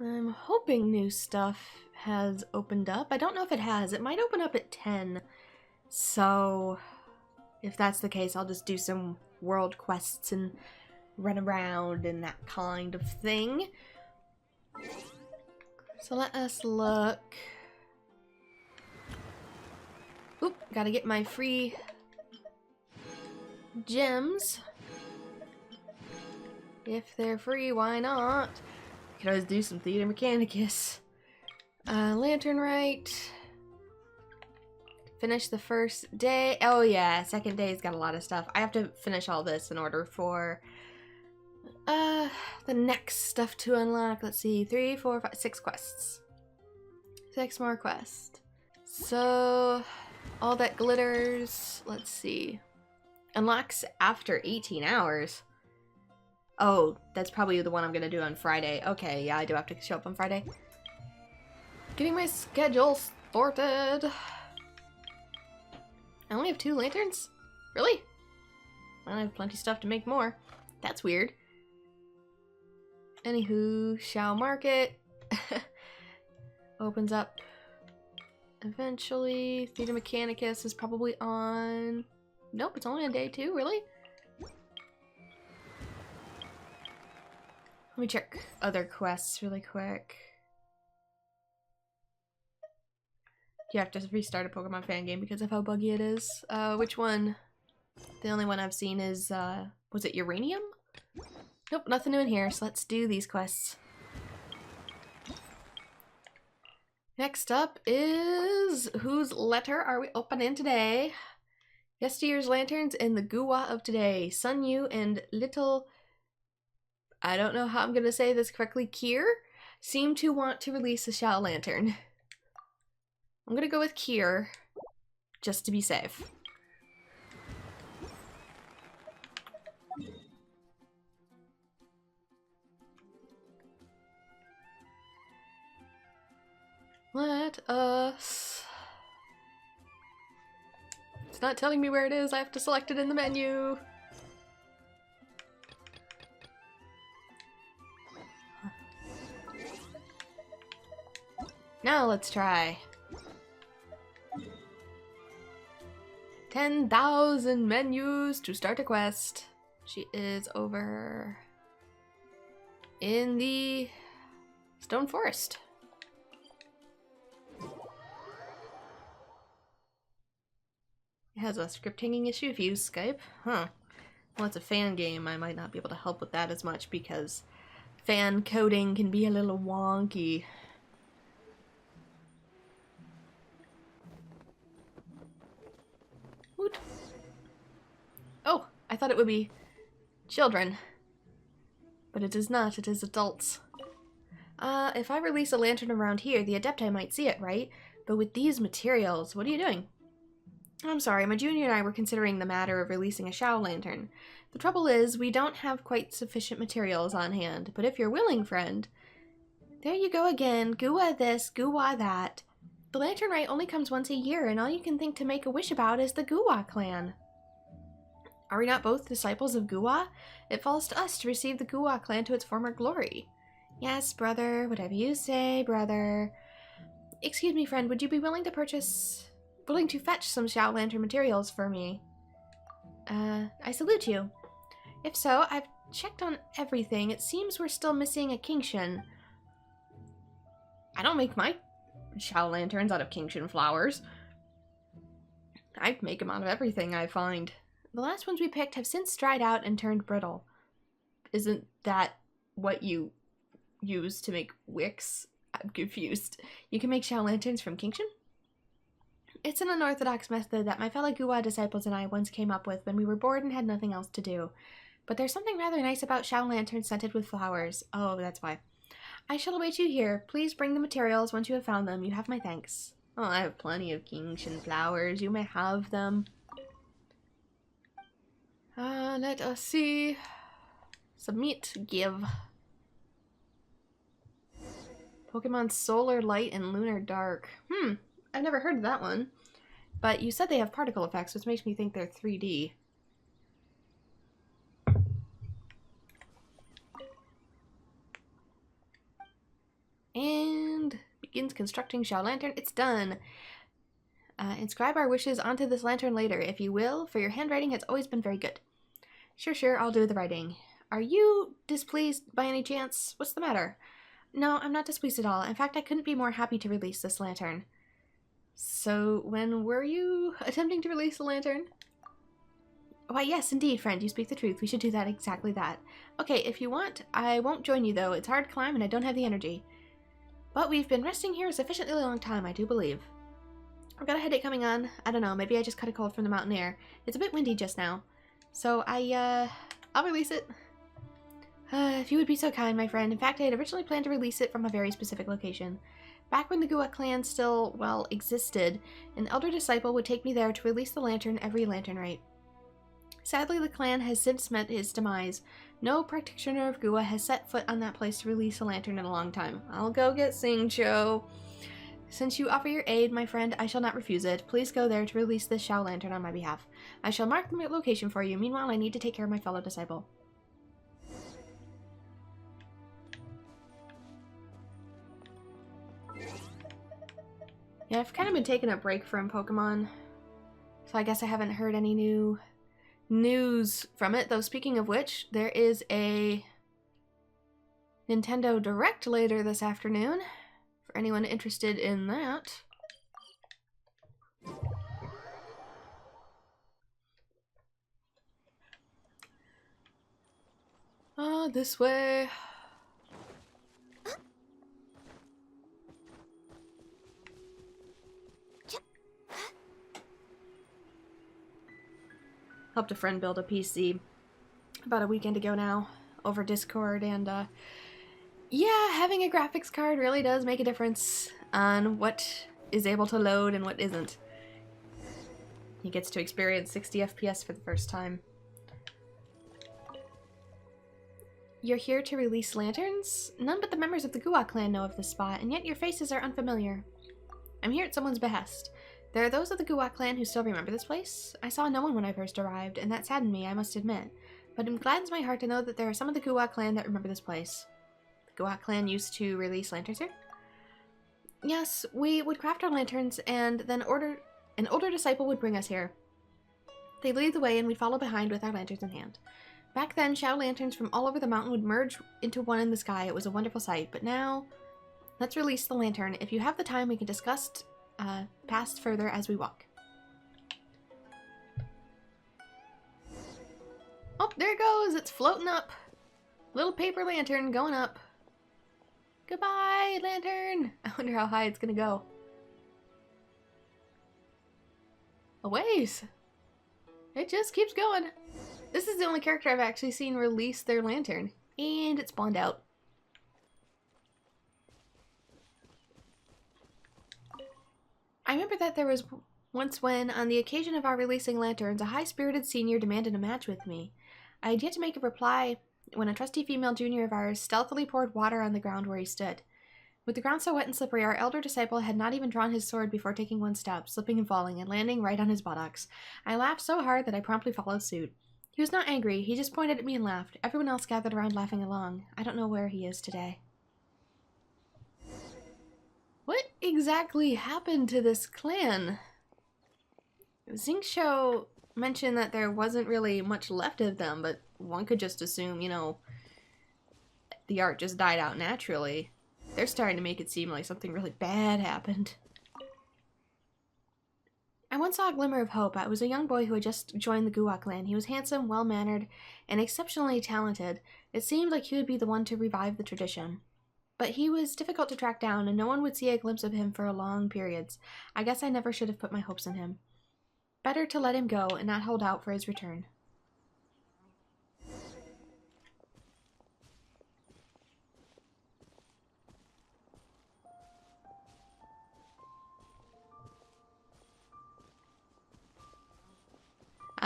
I'm hoping new stuff has opened up. I don't know if it has. It might open up at 10. So if that's the case, I'll just do some world quests and run around and that kind of thing. So let us look. Oop, gotta get my free gems. If they're free, why not? Could always do some Theater Mechanicus. Lantern Rite. Finish the first day. Oh yeah, second day's got a lot of stuff. I have to finish all this in order for the next stuff to unlock. Let's see, 3, 4, 5, 6 quests. 6 more quests. So all that glitters, let's see. Unlocks after 18 hours. Oh, that's probably the one I'm gonna do on Friday. Okay, yeah, I do have to show up on Friday. Getting my schedule sorted. I only have 2 lanterns? Really? I have plenty of stuff to make more. That's weird. Anywho, Shao Market opens up eventually. Theater Mechanicus is probably on... Nope, it's only on day 2, really? Let me check other quests really quick. You have to restart a Pokemon fan game because of how buggy it is. Which one? The only one I've seen is, was it Uranium? Nope, nothing new in here, so let's do these quests. Next up is, whose letter are we opening today? Yesteryear's lanterns and the Guwa of today. Sun Yu and Little... I don't know how I'm gonna say this correctly. Kier seem to want to release a Shao Lantern. I'm gonna go with Kier, just to be safe. Let us... It's not telling me where it is. I have to select it in the menu. Now let's try. 10,000 menus to start a quest. She is over in the Stone Forest. It has a script hanging issue if you use Skype. Huh. Well, it's a fan game. I might not be able to help with that as much because fan coding can be a little wonky. Woot. Oh, I thought it would be children. But it is not. It is adults. If I release a lantern around here, the Adepti might see it, right? But with these materials, what are you doing? I'm sorry, my junior and I were considering the matter of releasing a Shao Lantern. The trouble is, we don't have quite sufficient materials on hand, but if you're willing, friend... There you go again, Guwa this, Guwa that. The Lantern Rite only comes once a year, and all you can think to make a wish about is the Guwa clan. Are we not both disciples of Guwa? It falls to us to receive the Guwa clan to its former glory. Yes, brother, whatever you say, brother. Excuse me, friend, would you be willing to fetch some Shao Lantern materials for me? I salute you. If so, I've checked on everything. It seems we're still missing a Kingshin. I don't make my Shao Lanterns out of Kingshin flowers. I make them out of everything I find. The last ones we picked have since dried out and turned brittle. Isn't that what you use to make wicks? I'm confused. You can make Shao Lanterns from Kingshin? It's an unorthodox method that my fellow Guwa disciples and I once came up with when we were bored and had nothing else to do. But there's something rather nice about Shao Lanterns scented with flowers. Oh, that's why. I shall await you here. Please bring the materials once you have found them. You have my thanks. Oh, I have plenty of Kingshin flowers. You may have them. Let us see. Submit, give. Pokemon Solar Light and Lunar Dark. I've never heard of that one. But you said they have particle effects, which makes me think they're 3D. And begins constructing Shao Lantern. It's done. Inscribe our wishes onto this lantern later, if you will, for your handwriting has always been very good. Sure, I'll do the writing. Are you displeased by any chance? What's the matter? No, I'm not displeased at all. In fact, I couldn't be more happy to release this lantern. So, when were you attempting to release the lantern? Why, yes, indeed, friend, you speak the truth. We should do that, exactly that. Okay, if you want, I won't join you, though. It's hard to climb and I don't have the energy. But we've been resting here a sufficiently long time, I do believe. I've got a headache coming on. I don't know, maybe I just caught a cold from the mountain air. It's a bit windy just now. So I'll release it. If you would be so kind, my friend. In fact, I had originally planned to release it from a very specific location. Back when the Gua clan still, well, existed, an elder disciple would take me there to release the lantern every Lantern Rite. Sadly, the clan has since met its demise. No practitioner of Gua has set foot on that place to release a lantern in a long time. I'll go get Singcho. Since you offer your aid, my friend, I shall not refuse it. Please go there to release this Shao Lantern on my behalf. I shall mark the location for you. Meanwhile, I need to take care of my fellow disciple. Yeah, I've kind of been taking a break from Pokemon, so I guess I haven't heard any new news from it. Though, speaking of which, there is a Nintendo Direct later this afternoon, for anyone interested in that. This way. Helped a friend build a PC about a weekend ago now over Discord, and yeah, having a graphics card really does make a difference on what is able to load and what isn't. He gets to experience 60 FPS for the first time. You're here to release lanterns? None but the members of the Gua clan know of this spot, and yet your faces are unfamiliar. I'm here at someone's behest. There are those of the Gua clan who still remember this place. I saw no one when I first arrived, and that saddened me, I must admit. But it gladdens my heart to know that there are some of the Gua clan that remember this place. The Gua clan used to release lanterns here? Yes, we would craft our lanterns, and then an older disciple would bring us here. They'd lead the way, and we'd follow behind with our lanterns in hand. Back then, Shao lanterns from all over the mountain would merge into one in the sky. It was a wonderful sight. But now, let's release the lantern. If you have the time, we can discuss past further as we walk. Oh, there it goes. It's floating up. Little paper lantern going up. Goodbye, lantern. I wonder how high it's gonna go. A ways. It just keeps going. This is the only character I've actually seen release their lantern. And it spawned out. I remember that there was once when, on the occasion of our releasing lanterns, a high-spirited senior demanded a match with me. I had yet to make a reply when a trusty female junior of ours stealthily poured water on the ground where he stood. With the ground so wet and slippery, our elder disciple had not even drawn his sword before taking one step, slipping and falling, and landing right on his buttocks. I laughed so hard that I promptly followed suit. He was not angry, he just pointed at me and laughed. Everyone else gathered around laughing along. I don't know where he is today. What exactly happened to this clan? Xingqiu mentioned that there wasn't really much left of them, but one could just assume, you know, the art just died out naturally. They're starting to make it seem like something really bad happened. I once saw a glimmer of hope. I was a young boy who had just joined the Gua clan. He was handsome, well-mannered, and exceptionally talented. It seemed like he would be the one to revive the tradition. But he was difficult to track down, and no one would see a glimpse of him for long periods. I guess I never should have put my hopes in him. Better to let him go and not hold out for his return.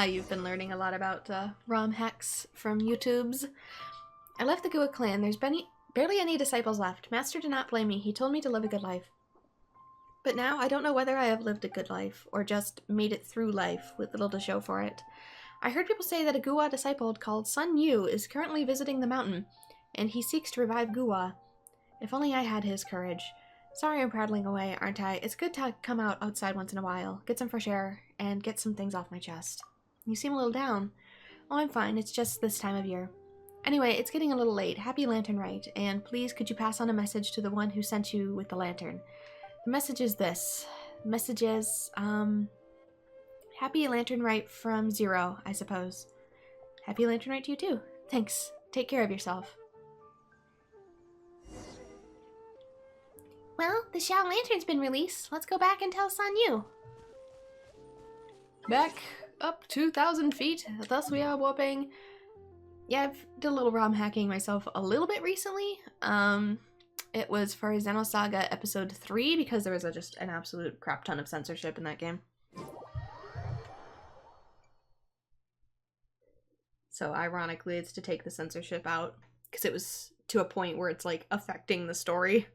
You've been learning a lot about ROM hacks from YouTubes. I left the Gua clan. There's barely any disciples left. Master did not blame me. He told me to live a good life. But now I don't know whether I have lived a good life or just made it through life with little to show for it. I heard people say that a Gua disciple called Sun Yu is currently visiting the mountain, and he seeks to revive Gua. If only I had his courage. Sorry I'm prattling away, aren't I? It's good to come out outside once in a while, get some fresh air, and get some things off my chest. You seem a little down. Oh, I'm fine. It's just this time of year. Anyway, it's getting a little late. Happy Lantern Rite, and please could you pass on a message to the one who sent you with the lantern. The message is this. The message is, Happy Lantern Rite from Zero, I suppose. Happy Lantern Rite to you too. Thanks. Take care of yourself. Well, the Shao Lantern's been released. Let's go back and tell Sun Yu. Back up 2,000 feet. Thus we are warping. Yeah, I've done a little ROM hacking myself a little bit recently. It was for Xenosaga Episode 3 because there was just an absolute crap ton of censorship in that game. So ironically, it's to take the censorship out because it was to a point where it's like affecting the story.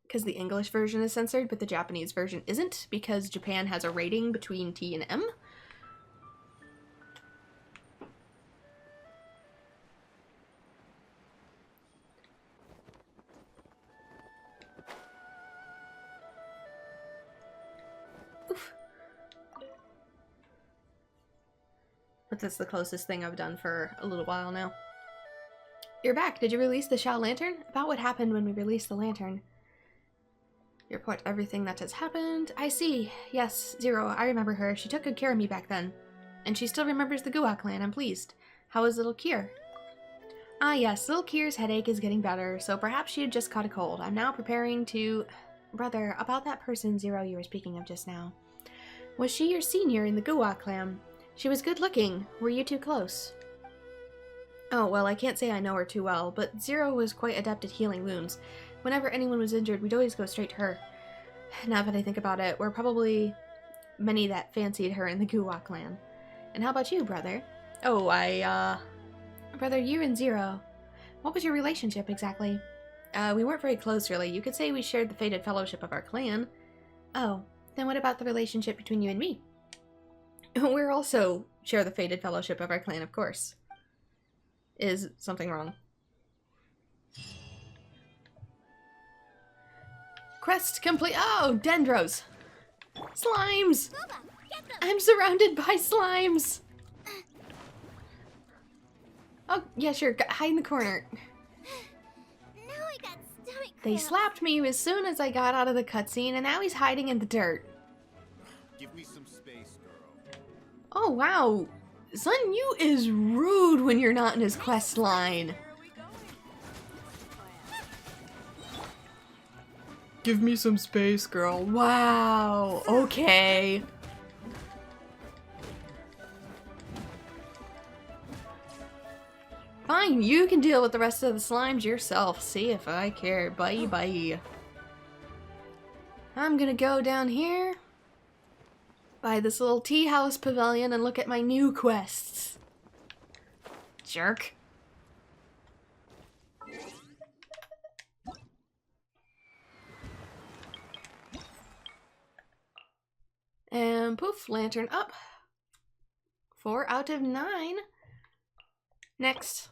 Because the English version is censored, but the Japanese version isn't, because Japan has a rating between T and M. Oof. But that's the closest thing I've done for a little while now. You're back. Did you release the Shao Lantern? About what happened when we released the lantern. You report everything that has happened. I see. Yes, Zero. I remember her. She took good care of me back then. And she still remembers the Guwa clan. I'm pleased. How is little Kier? Ah, yes. Little Kier's headache is getting better, so perhaps she had just caught a cold. I'm now preparing to... Brother, about that person, Zero, you were speaking of just now. Was she your senior in the Guwa clan? She was good looking. Were you too close? Oh, well, I can't say I know her too well, but Zero was quite adept at healing wounds. Whenever anyone was injured, we'd always go straight to her. Now that I think about it, we're probably many that fancied her in the Guwa clan. And how about you, brother? Oh, Brother, you and Zero. What was your relationship, exactly? We weren't very close, really. You could say we shared the fated fellowship of our clan. Oh, then what about the relationship between you and me? We're also share the fated fellowship of our clan, of course. Is something wrong? Quest complete. Oh, dendros. Slimes. I'm surrounded by slimes. Oh, yeah, sure. Hide in the corner. Now I got stomach They cramps. slapped me as soon as I got out of the cutscene, and now he's hiding in the dirt. Give me some space, girl. Oh, wow. Sun Yu is rude when you're not in his quest line. Give me some space, girl. Wow. Okay. Fine, you can deal with the rest of the slimes yourself. See if I care. Bye bye. I'm gonna go down here by this little tea house pavilion and look at my new quests. Jerk. And poof, lantern up. 4 out of 9. Next.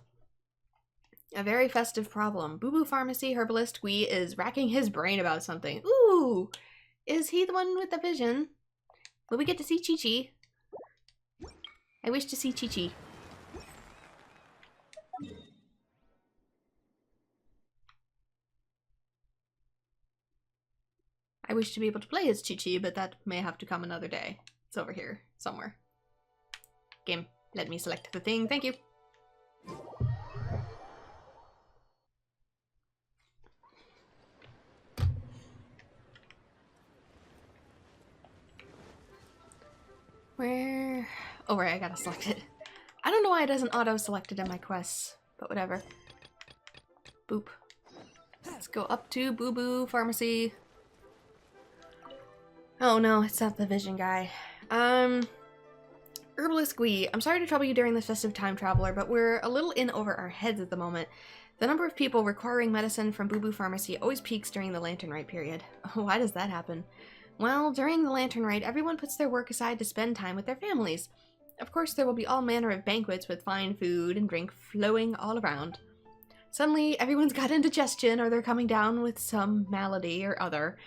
A very festive problem. Boo Boo Pharmacy Herbalist Gui is racking his brain about something. Ooh! Is he the one with the vision? Will we get to see Chi-Chi? I wish to see Chi-Chi. I wish to be able to play as Chi-Chi, but that may have to come another day. It's over here, somewhere. Game, let me select the thing. Thank you. Where? Oh, right, I gotta select it. I don't know why it doesn't auto-select it in my quests, but whatever. Boop. Let's go up to Boo Boo Pharmacy. Oh no, it's not the vision guy. Herbalist Gui, I'm sorry to trouble you during this festive time, traveler, but we're a little in over our heads at the moment. The number of people requiring medicine from Boo Boo Pharmacy always peaks during the Lantern Rite period. Why does that happen? Well, during the Lantern Rite, everyone puts their work aside to spend time with their families. Of course, there will be all manner of banquets with fine food and drink flowing all around. Suddenly, everyone's got indigestion or they're coming down with some malady or other.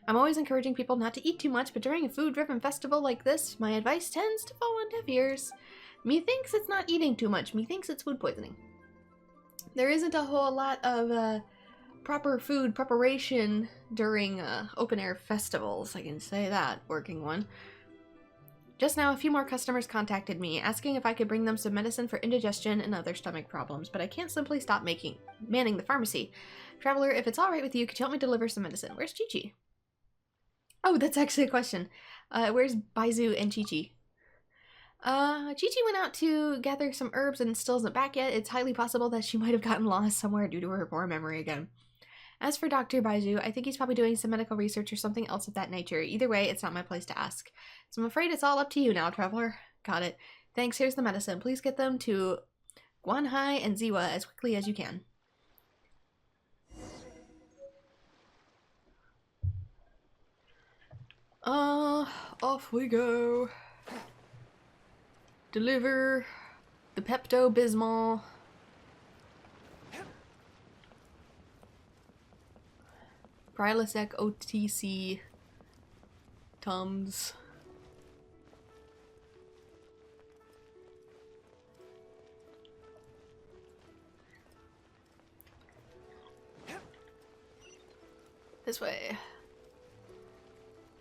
I'm always encouraging people not to eat too much, but during a food-driven festival like this, my advice tends to fall on deaf ears. Methinks it's not eating too much. Methinks it's food poisoning. There isn't a whole lot of proper food preparation during open-air festivals. I can say that, working one. Just now, a few more customers contacted me, asking if I could bring them some medicine for indigestion and other stomach problems, but I can't simply stop manning the pharmacy. Traveler, if it's alright with you, could you help me deliver some medicine? Where's Chi-Chi? Oh, that's actually a question. Where's Baizu and Chi-Chi? Chi-Chi went out to gather some herbs and still isn't back yet. It's highly possible that she might have gotten lost somewhere due to her poor memory again. As for Dr. Baizu, I think he's probably doing some medical research or something else of that nature. Either way, it's not my place to ask. So I'm afraid it's all up to you now, Traveler. Got it. Thanks, here's the medicine. Please get them to Guanhai and Ziwa as quickly as you can. Off we go. Deliver the Pepto-Bismol. Prilosec OTC Tums. This way.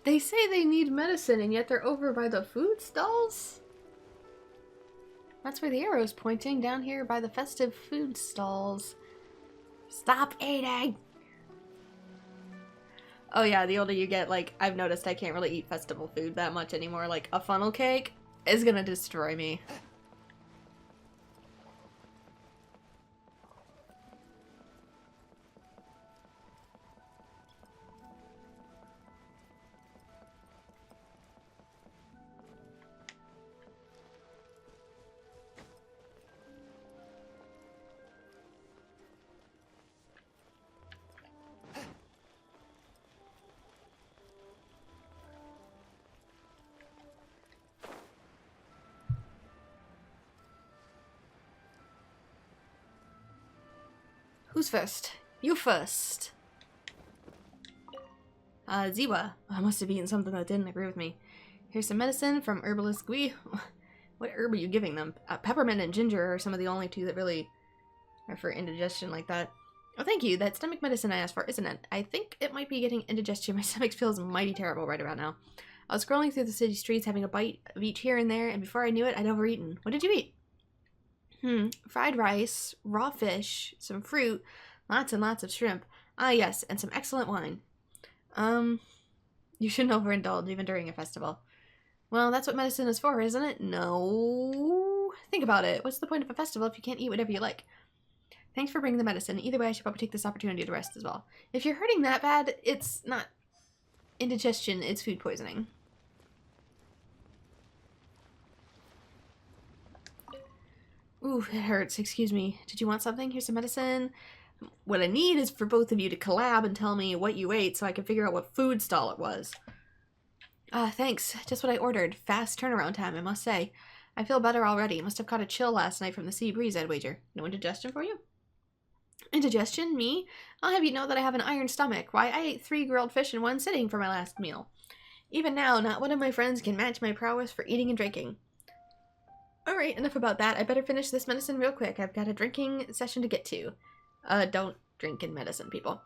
They say they need medicine and yet they're over by the food stalls? That's where the arrow's pointing, down here by the festive food stalls. Stop eating! Oh yeah, the older you get, like, I've noticed I can't really eat festival food that much anymore. Like, a funnel cake is gonna destroy me. Who's first? You first. Ziwa. I must have eaten something that didn't agree with me. Here's some medicine from Herbalist Gui. What herb are you giving them? Peppermint and ginger are some of the only two that really are for indigestion like that. Oh, thank you. That stomach medicine I asked for, isn't it? I think it might be getting indigestion. My stomach feels mighty terrible right about now. I was scrolling through the city streets having a bite of each here and there, and before I knew it, I'd overeaten. What did you eat? Fried rice, raw fish, some fruit, lots and lots of shrimp. Ah, yes, and some excellent wine. You shouldn't overindulge even during a festival. Well, that's what medicine is for, isn't it? No. Think about it. What's the point of a festival if you can't eat whatever you like? Thanks for bringing the medicine. Either way, I should probably take this opportunity to rest as well. If you're hurting that bad, it's not indigestion, it's food poisoning. Ooh, it hurts. Excuse me. Did you want something? Here's some medicine. What I need is for both of you to collab and tell me what you ate so I can figure out what food stall it was. Thanks. Just what I ordered. Fast turnaround time, I must say. I feel better already. Must have caught a chill last night from the sea breeze, I'd wager. No indigestion for you? Indigestion? Me? I'll have you know that I have an iron stomach. Why, I ate 3 grilled fish in one sitting for my last meal. Even now, not one of my friends can match my prowess for eating and drinking. Alright, enough about that. I better finish this medicine real quick. I've got a drinking session to get to. Don't drink in medicine, people.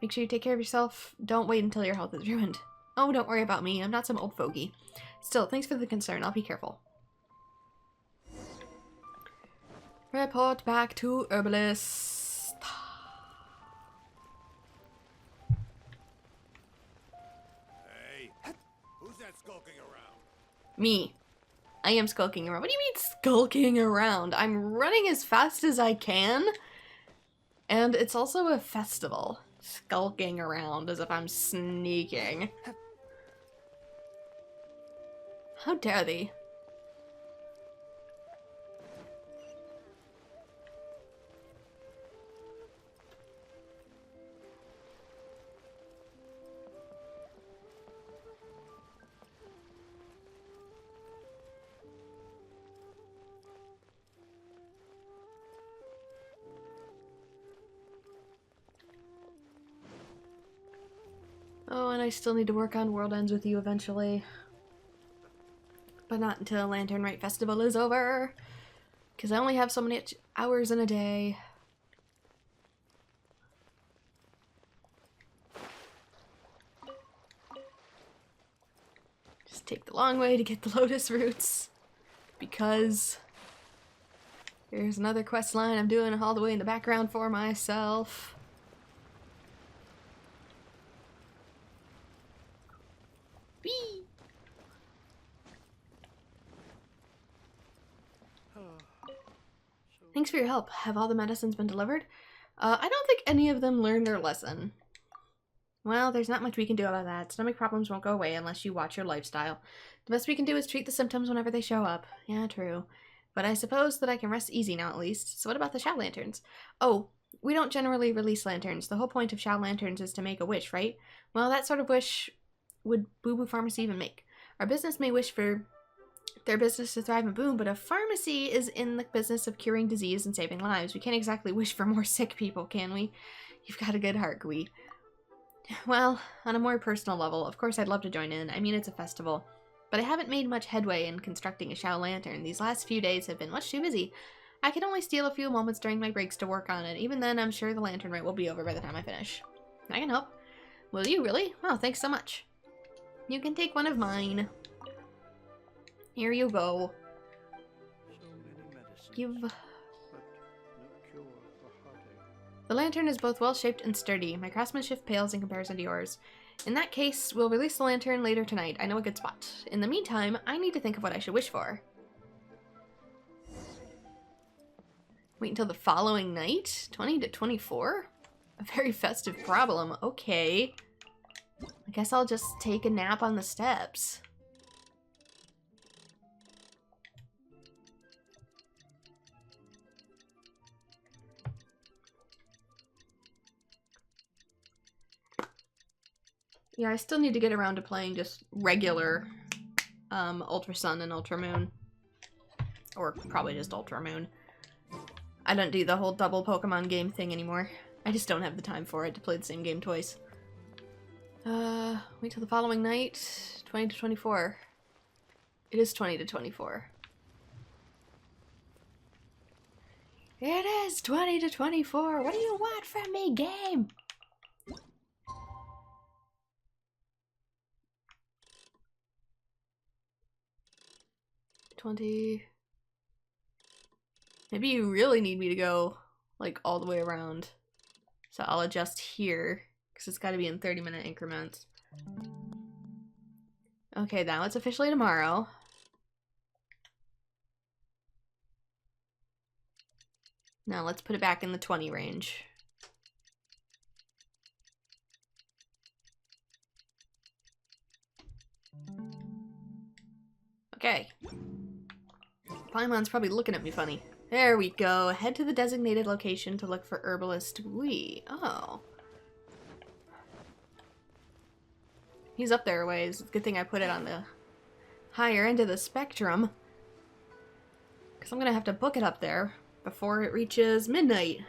Make sure you take care of yourself. Don't wait until your health is ruined. Oh, don't worry about me. I'm not some old fogey. Still, thanks for the concern. I'll be careful. Report back to Herbalist. Hey, who's that skulking around? Me. I am skulking around. What do you mean skulking around? I'm running as fast as I can. And it's also a festival. Skulking around as if I'm sneaking. How dare they? Oh, and I still need to work on World Ends with You eventually. But not until Lantern Rite Festival is over. Because I only have so many hours in a day. Just take the long way to get the Lotus Roots. Because there's another quest line I'm doing all the way in the background for myself. Whee! Thanks for your help. Have all the medicines been delivered? I don't think any of them learned their lesson. Well, there's not much we can do about that. Stomach problems won't go away unless you watch your lifestyle. The best we can do is treat the symptoms whenever they show up. Yeah, true. But I suppose that I can rest easy now at least. So what about the Shao Lanterns? Oh, we don't generally release lanterns. The whole point of Shao Lanterns is to make a wish, right? Well, that sort of wish would Boo Boo Pharmacy even make. Our business may wish for their business to thrive and boom, but a pharmacy is in the business of curing disease and saving lives. We can't exactly wish for more sick people, can we? You've got a good heart, Gui. Well, on a more personal level, of course I'd love to join in. I mean, it's a festival. But I haven't made much headway in constructing a Shao Lantern. These last few days have been much too busy. I can only steal a few moments during my breaks to work on it. Even then, I'm sure the Lantern Rite will be over by the time I finish. I can help. Will you, really? Oh, thanks so much. You can take one of mine. Here you go. Give... The lantern is both well-shaped and sturdy. My craftsmanship pales in comparison to yours. In that case, we'll release the lantern later tonight. I know a good spot. In the meantime, I need to think of what I should wish for. Wait until the following night? 20 to 24? A very festive problem. Okay. I guess I'll just take a nap on the steps. Yeah, I still need to get around to playing just regular Ultra Sun and Ultra Moon. Or probably just Ultra Moon. I don't do the whole double Pokemon game thing anymore. I just don't have the time for it to play the same game twice. Wait till the following night. 20 to 24. It is 20 to 24. It is 20 to 24. What do you want from me, game? Maybe you really need me to go, like, all the way around. So I'll adjust here, because it's got to be in 30-minute increments. Okay, now it's officially tomorrow. Now let's put it back in the 20 range. Okay. Paimon's probably looking at me funny. There we go. Head to the designated location to look for Herbalist Wee. Oh. He's up there a ways. Good thing I put it on the higher end of the spectrum. Because I'm going to have to book it up there before it reaches midnight.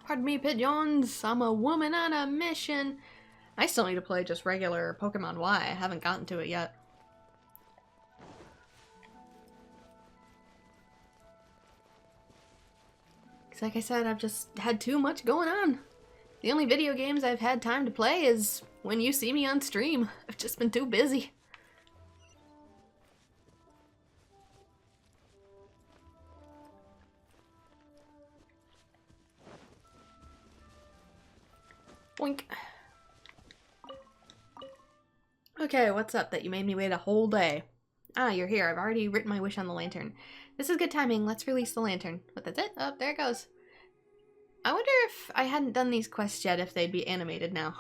Pardon me, pigeons. I'm a woman on a mission. I still need to play just regular Pokemon Y. I haven't gotten to it yet. Because like I said, I've just had too much going on. The only video games I've had time to play is when you see me on stream. I've just been too busy. Boink. Okay, what's up that you made me wait a whole day? Ah, you're here. I've already written my wish on the lantern. This is good timing. Let's release the lantern. But that's it. Oh, there it goes. I wonder if I hadn't done these quests yet if they'd be animated now.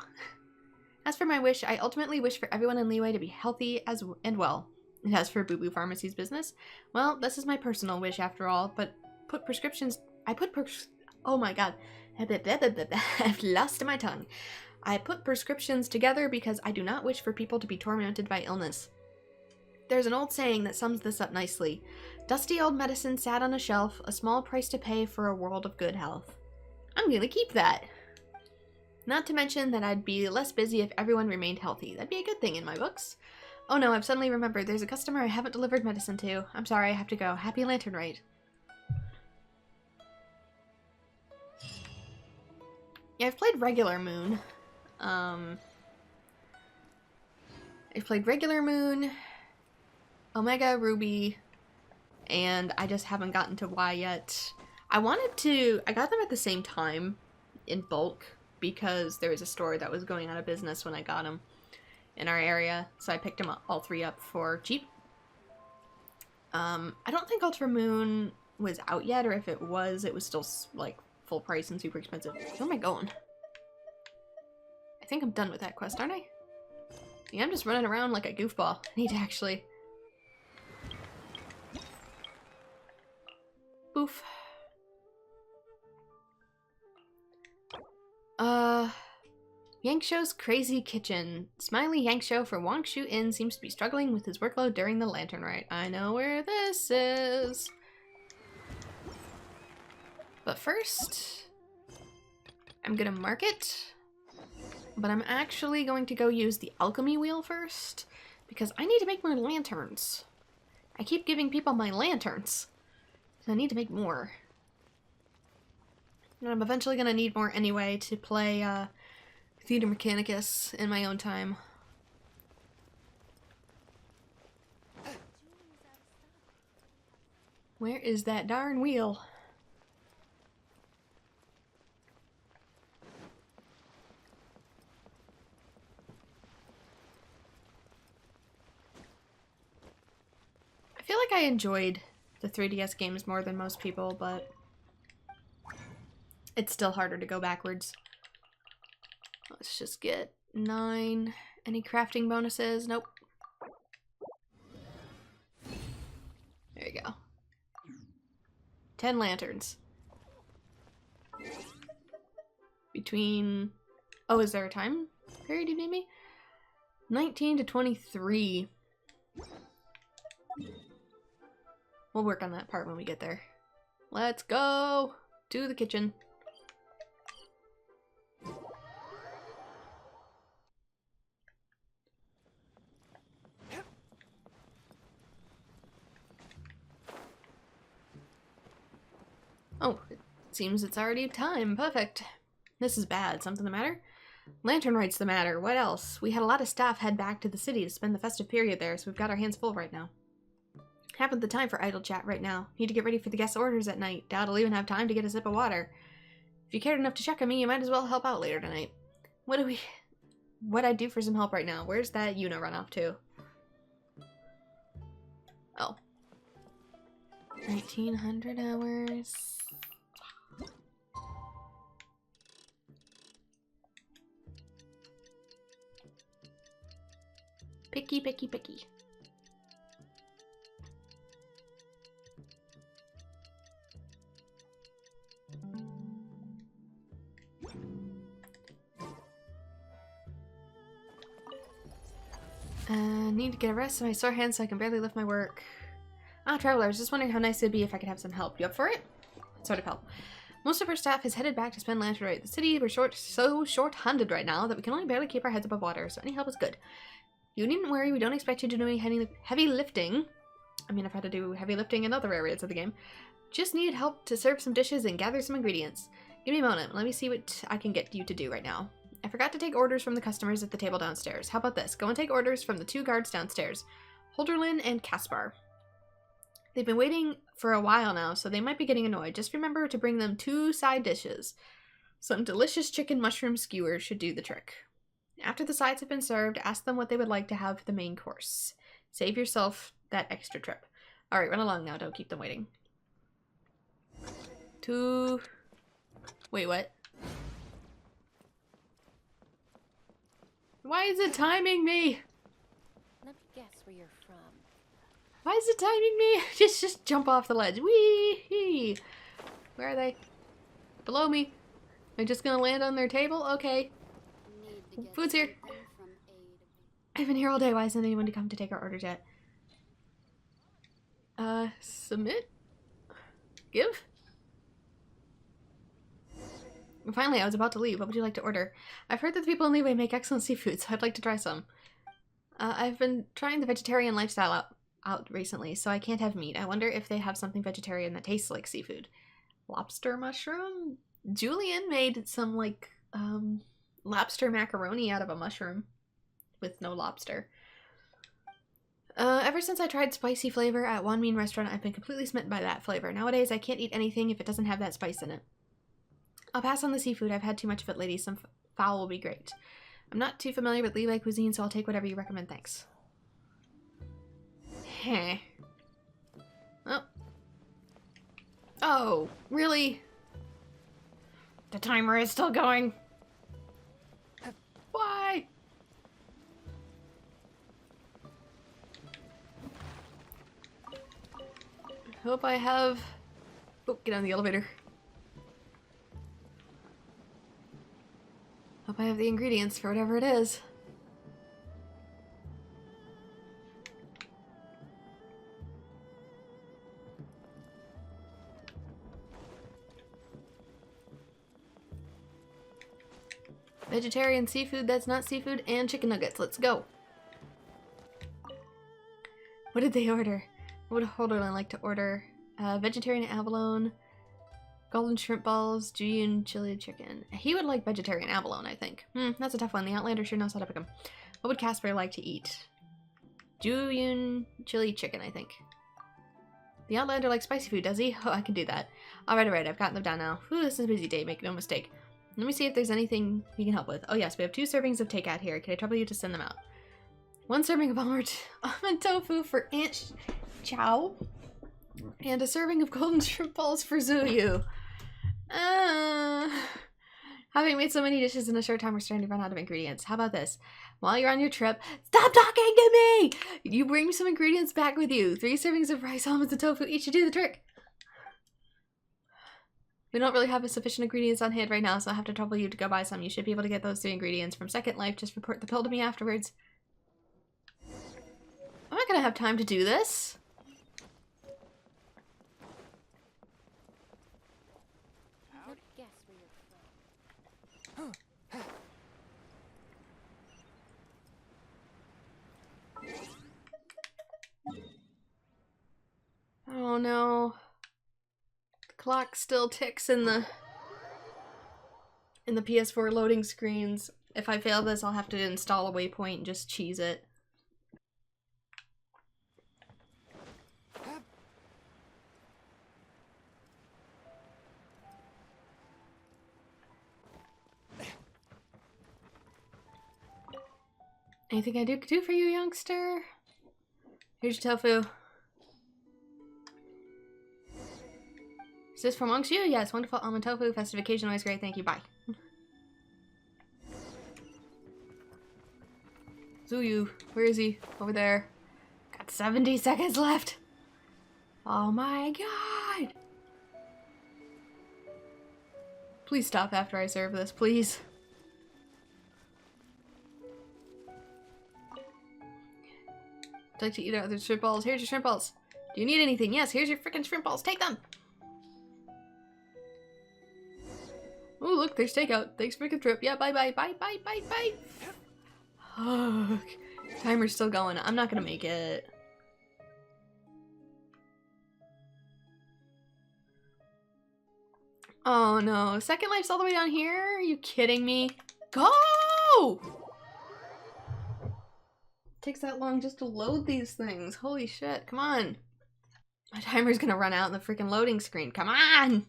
As for my wish, I ultimately wish for everyone in Liyue to be healthy and well. And as for Boo Boo Pharmacy's business, well, this is my personal wish after all, but oh my god. I've lost my tongue. I put prescriptions together because I do not wish for people to be tormented by illness. There's an old saying that sums this up nicely. Dusty old medicine sat on a shelf, a small price to pay for a world of good health. I'm gonna keep that. Not to mention that I'd be less busy if everyone remained healthy. That'd be a good thing in my books. Oh no, I've suddenly remembered there's a customer I haven't delivered medicine to. I'm sorry, I have to go. Happy Lantern Rite. Yeah, I've played Regular Moon. I've played Regular Moon, Omega, Ruby, and I just haven't gotten to Y yet. I got them at the same time in bulk because there was a store that was going out of business when I got them in our area, so I picked them up, all three up for cheap. I don't think Ultra Moon was out yet, or if it was still like full price and super expensive. Where am I going? I think I'm done with that quest, aren't I? Yeah, I'm just running around like a goofball. I need to actually... Boof. Yanksho's Crazy Kitchen. Smiley Yanksho for Wangshu Inn seems to be struggling with his workload during the Lantern Rite. I know where this is. But first, I'm gonna mark it. But I'm actually going to go use the alchemy wheel first, because I need to make more lanterns. I keep giving people my lanterns, so I need to make more. And I'm eventually going to need more anyway to play Theater Mechanicus in my own time. Where is that darn wheel? I feel like I enjoyed the 3DS games more than most people, but it's still harder to go backwards. Let's just get 9. Any crafting bonuses? Nope. There you go. 10 lanterns. Between... Oh, is there a time period you need me? 19 to 23. We'll work on that part when we get there. Let's go to the kitchen. Oh, it seems it's already time. Perfect. This is bad. Something the matter? Lantern Rite's the matter. What else? We had a lot of staff head back to the city to spend the festive period there, so we've got our hands full right now. Haven't the time for idle chat right now. Need to get ready for the guest orders at night. Doubt I'll even have time to get a sip of water. If you cared enough to check on me, you might as well help out later tonight. What'd I do for some help right now? Where's that Yuna run off to? Oh. 1900 hours. Picky, picky, picky. Need to get a rest of my sore hands so I can barely lift my work. Ah, Traveler, I was just wondering how nice it'd be if I could have some help. You up for it? What sort of help? Most of our staff has headed back to spend Lantern Rite. The city, we're so short-handed right now that we can only barely keep our heads above water, so any help is good. You needn't worry, we don't expect you to do any heavy lifting. I mean, I've had to do heavy lifting in other areas of the game. Just need help to serve some dishes and gather some ingredients. Give me a moment, let me see what I can get you to do right now. I forgot to take orders from the customers at the table downstairs. How about this? Go and take orders from the 2 guards downstairs, Holderlin and Caspar. They've been waiting for a while now, so they might be getting annoyed. Just remember to bring them 2 side dishes. Some delicious chicken mushroom skewers should do the trick. After the sides have been served, ask them what they would like to have for the main course. Save yourself that extra trip. Alright, run along now. Don't keep them waiting. 2... Wait, what? Why is it timing me? Let me guess where you're from. Why is it timing me? Just jump off the ledge. Whee! Where are they? Below me. Am I just gonna land on their table? Okay. Need Food's here. I've been here all day. Why isn't anyone to come to take our orders yet? Submit? Give? Finally, I was about to leave. What would you like to order? I've heard that the people in Leeway make excellent seafood, so I'd like to try some. I've been trying the vegetarian lifestyle out recently, so I can't have meat. I wonder if they have something vegetarian that tastes like seafood. Lobster mushroom? Julian made some, like, lobster macaroni out of a mushroom with no lobster. Ever since I tried spicy flavor at Wan Min restaurant, I've been completely smitten by that flavor. Nowadays, I can't eat anything if it doesn't have that spice in it. I'll pass on the seafood. I've had too much of it, ladies. Some fowl will be great. I'm not too familiar with Leeway cuisine, so I'll take whatever you recommend. Thanks. Heh. Oh. Oh, really? The timer is still going. Why? Hope I have... Oh, get on the elevator. Hope I have the ingredients for whatever it is. Vegetarian seafood that's not seafood and chicken nuggets. Let's go. What did they order? What would Holderlin like to order? Vegetarian abalone, golden shrimp balls, Julian chili chicken. He would like vegetarian abalone, I think. That's a tough one. The Outlander sure knows how to pick them. What would Casper like to eat? Julian chili chicken, I think. The Outlander likes spicy food, does he? Oh, I can do that. Alright, I've gotten them down now. Whew, this is a busy day, make no mistake. Let me see if there's anything you can help with. Oh yes, we have 2 servings of takeout here. Can I trouble you to send them out? 1 serving of almond tofu for Aunt Chow. And a serving of golden shrimp balls for Zuyu. Having made so many dishes in a short time, we're starting to run out of ingredients. How about this? While you're on your trip, stop talking to me! You bring some ingredients back with you. 3 servings of rice, almonds, and tofu each should do the trick. We don't really have sufficient ingredients on hand right now, so I'll have to trouble you to go buy some. You should be able to get those 3 ingredients from Second Life. Just report the pill to me afterwards. I'm not gonna have time to do this. Let me guess where you're from. Oh no. The clock still ticks in the PS4 loading screens. If I fail this, I'll have to install a waypoint and just cheese it. Anything I could do for you, youngster? Here's your tofu. Is this from amongst you? Yes, wonderful almond tofu. Festive occasion, always great. Thank you. Bye. Zuyu, where is he? Over there. Got 70 seconds left. Oh my god. Please stop after I serve this, please. I'd like to eat other shrimp balls. Here's your shrimp balls. Do you need anything? Yes, here's your freaking shrimp balls. Take them. Oh, look, there's takeout. Thanks for the trip. Yeah, bye. Fuck. Timer's still going. I'm not gonna make it. Oh no. Second Life's all the way down here? Are you kidding me? Go! Takes that long just to load these things. Holy shit, come on. My timer's gonna run out in the freaking loading screen. Come on!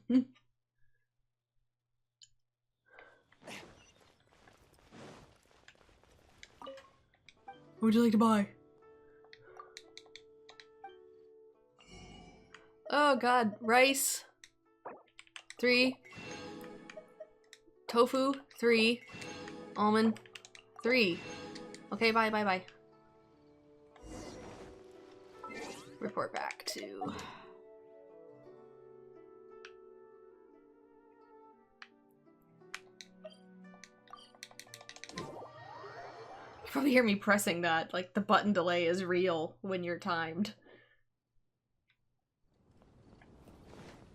What would you like to buy? Oh god, rice. 3. Tofu. 3. Almond. 3. Okay, bye. Report back to... probably hear me pressing that. Like, the button delay is real when you're timed.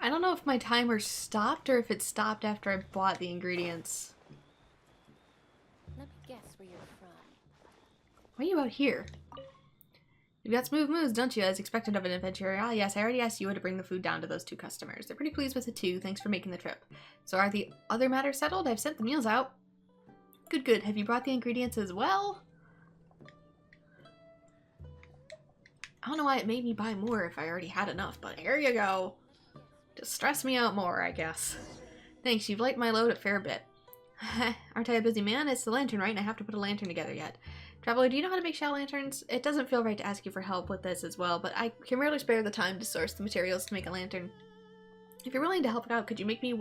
I don't know if my timer stopped or if it stopped after I bought the ingredients. Let me guess where you're from. Why are you out here? You've got smooth moves, don't you, as expected of an adventurer? Ah, yes, I already asked you to bring the food down to those 2 customers. They're pretty pleased with it too, thanks for making the trip. So are the other matters settled? I've sent the meals out. Good, good. Have you brought the ingredients as well? I don't know why it made me buy more if I already had enough, but here you go. Just stress me out more, I guess. Thanks, you've lightened my load a fair bit. Aren't I a busy man? It's the lantern, right? And I have to put a lantern together yet. Traveler, do you know how to make shell lanterns? It doesn't feel right to ask you for help with this as well, but I can rarely spare the time to source the materials to make a lantern. If you're willing to help it out, could you make me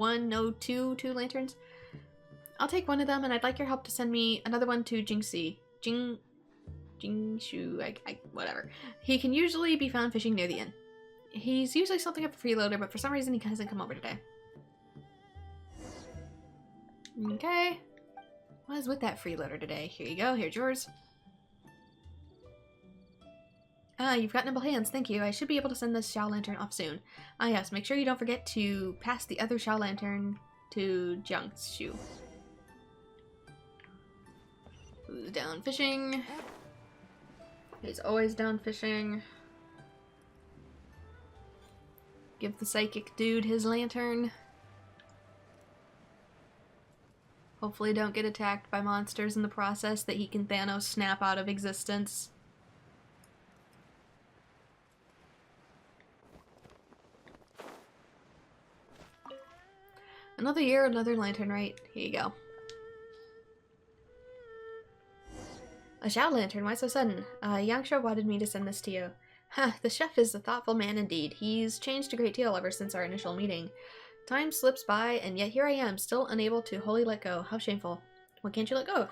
two lanterns? I'll take one of them, and I'd like your help to send me another one to Jingshu, whatever. He can usually be found fishing near the inn. He's usually something of a freeloader, but for some reason he hasn't come over today. Okay. What is with that freeloader today? Here you go, here's yours. Ah, you've got nimble hands, thank you. I should be able to send this Shao Lantern off soon. Ah yes, make sure you don't forget to pass the other Shao Lantern to Jingshu. Who's down fishing? He's always down fishing. Give the psychic dude his lantern. Hopefully don't get attacked by monsters in the process that he can Thanos snap out of existence. Another year, another Lantern Rite. Here you go. A Shao Lantern, why so sudden? Yangsha wanted me to send this to you. Ha, the chef is a thoughtful man indeed. He's changed a great deal ever since our initial meeting. Time slips by, and yet here I am, still unable to wholly let go. How shameful. What can't you let go of?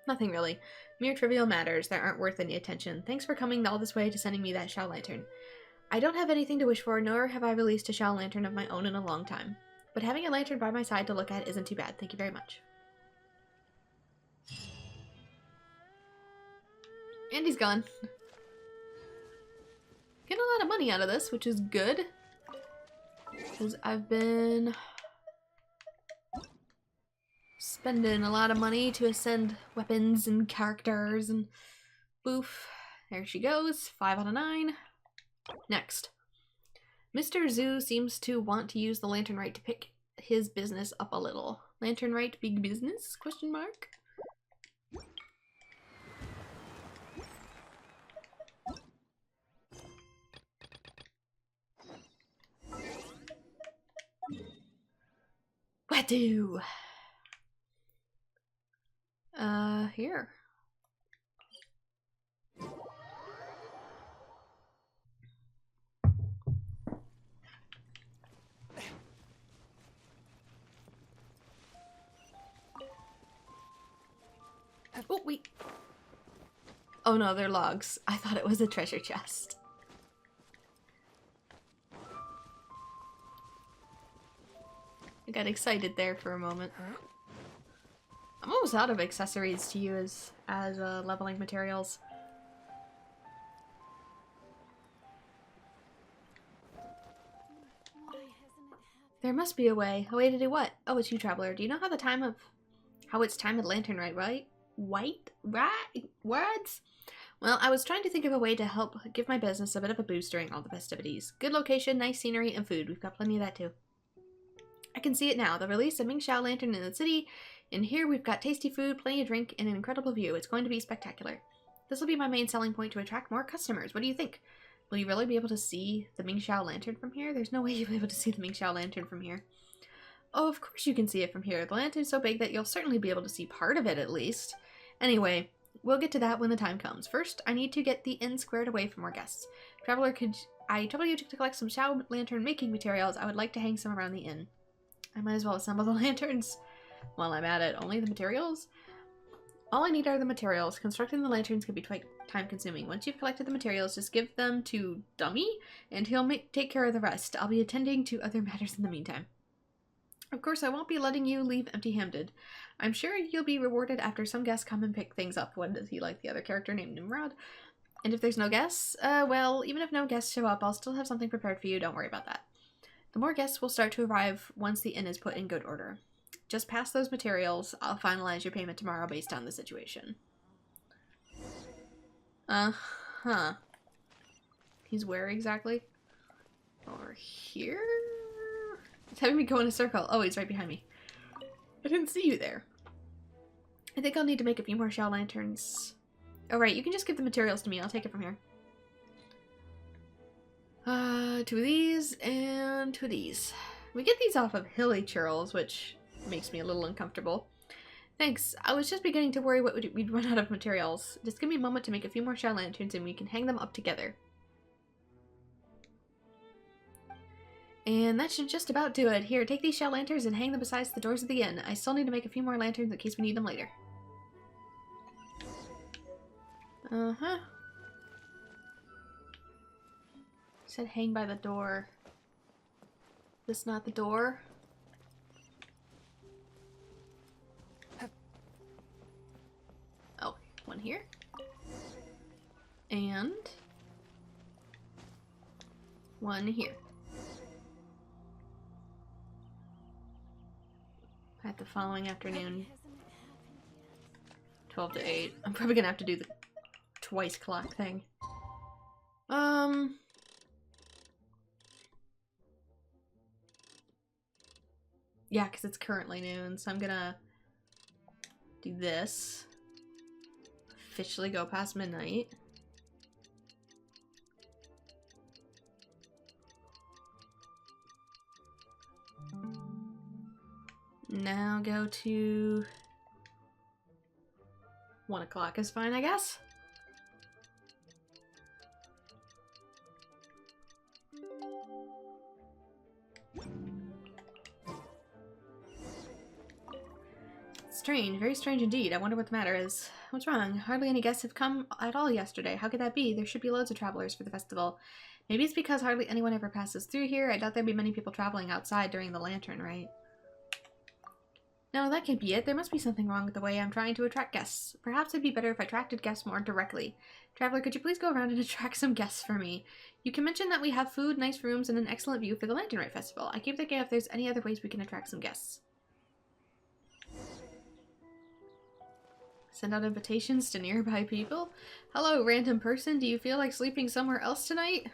Nothing really. Mere trivial matters that aren't worth any attention. Thanks for coming all this way to sending me that Shao Lantern. I don't have anything to wish for, nor have I released a Shao Lantern of my own in a long time. But having a lantern by my side to look at isn't too bad. Thank you very much. And he's gone. Getting a lot of money out of this, which is good. Because I've been spending a lot of money to ascend weapons and characters and boof. There she goes. 5 out of 9. Next. Mr. Zhu seems to want to use the Lantern Rite to pick his business up a little. Lantern Rite big business? Question mark. Wadu! Here. Oh, wait. Oh no, they're logs. I thought it was a treasure chest. I got excited there for a moment. I'm almost out of accessories to use as leveling materials. There must be a way. A way to do what? Oh, it's you, Traveler. Do you know how it's time at Lantern Rite, right? Words? Well, I was trying to think of a way to help give my business a bit of a boost during all the festivities. Good location, nice scenery, and food. We've got plenty of that too. I can see it now. The release of Ming Shao Lantern in the city. And here we've got tasty food, plenty of drink, and an incredible view. It's going to be spectacular. This will be my main selling point to attract more customers. What do you think? Will you really be able to see the Ming Shao Lantern from here? There's no way you'll be able to see the Ming Shao Lantern from here. Oh, of course you can see it from here. The lantern's so big that you'll certainly be able to see part of it at least. Anyway, we'll get to that when the time comes. First, I need to get the inn squared away for more guests. Traveler, could I trouble you to collect some Shao Lantern making materials? I would like to hang some around the inn. I might as well assemble the lanterns while I'm at it. Only the materials? All I need are the materials. Constructing the lanterns can be time consuming. Once you've collected the materials, just give them to Dummy, and he'll take care of the rest. I'll be attending to other matters in the meantime. Of course, I won't be letting you leave empty-handed. I'm sure you'll be rewarded after some guests come and pick things up. What does he like the other character named Nimrod? And if there's no guests, well, even if no guests show up, I'll still have something prepared for you. Don't worry about that. The more guests will start to arrive once the inn is put in good order. Just pass those materials. I'll finalize your payment tomorrow based on the situation. Uh-huh. He's where exactly? Over here? It's having me go in a circle. Oh, he's right behind me. I didn't see you there. I think I'll need to make a few more shell lanterns. Oh, right. You can just give the materials to me. I'll take it from here. 2 of these and 2 of these. We get these off of Hilly Churls, which makes me a little uncomfortable. Thanks. I was just beginning to worry we'd run out of materials. Just give me a moment to make a few more shell lanterns and we can hang them up together. And that should just about do it. Here, take these shell lanterns and hang them beside the doors of the inn. I still need to make a few more lanterns in case we need them later. Uh-huh. Said hang by the door. This not the door? Oh, one here. And one here. At the following afternoon. 12 to 8. I'm probably gonna have to do the twice clock thing. Yeah, because it's currently noon, so I'm gonna do this. Officially go past midnight. Now go to 1 o'clock is fine, I guess. Strange, very strange indeed. I wonder what the matter is. What's wrong? Hardly any guests have come at all yesterday. How could that be? There should be loads of travelers for the festival. Maybe it's because hardly anyone ever passes through here. I doubt there'd be many people traveling outside during the Lantern Rite. No, that can't be it. There must be something wrong with the way I'm trying to attract guests. Perhaps it'd be better if I attracted guests more directly. Traveler, could you please go around and attract some guests for me? You can mention that we have food, nice rooms, and an excellent view for the Lantern Rite Festival. I keep thinking if there's any other ways we can attract some guests. Send out invitations to nearby people? Hello, random person. Do you feel like sleeping somewhere else tonight?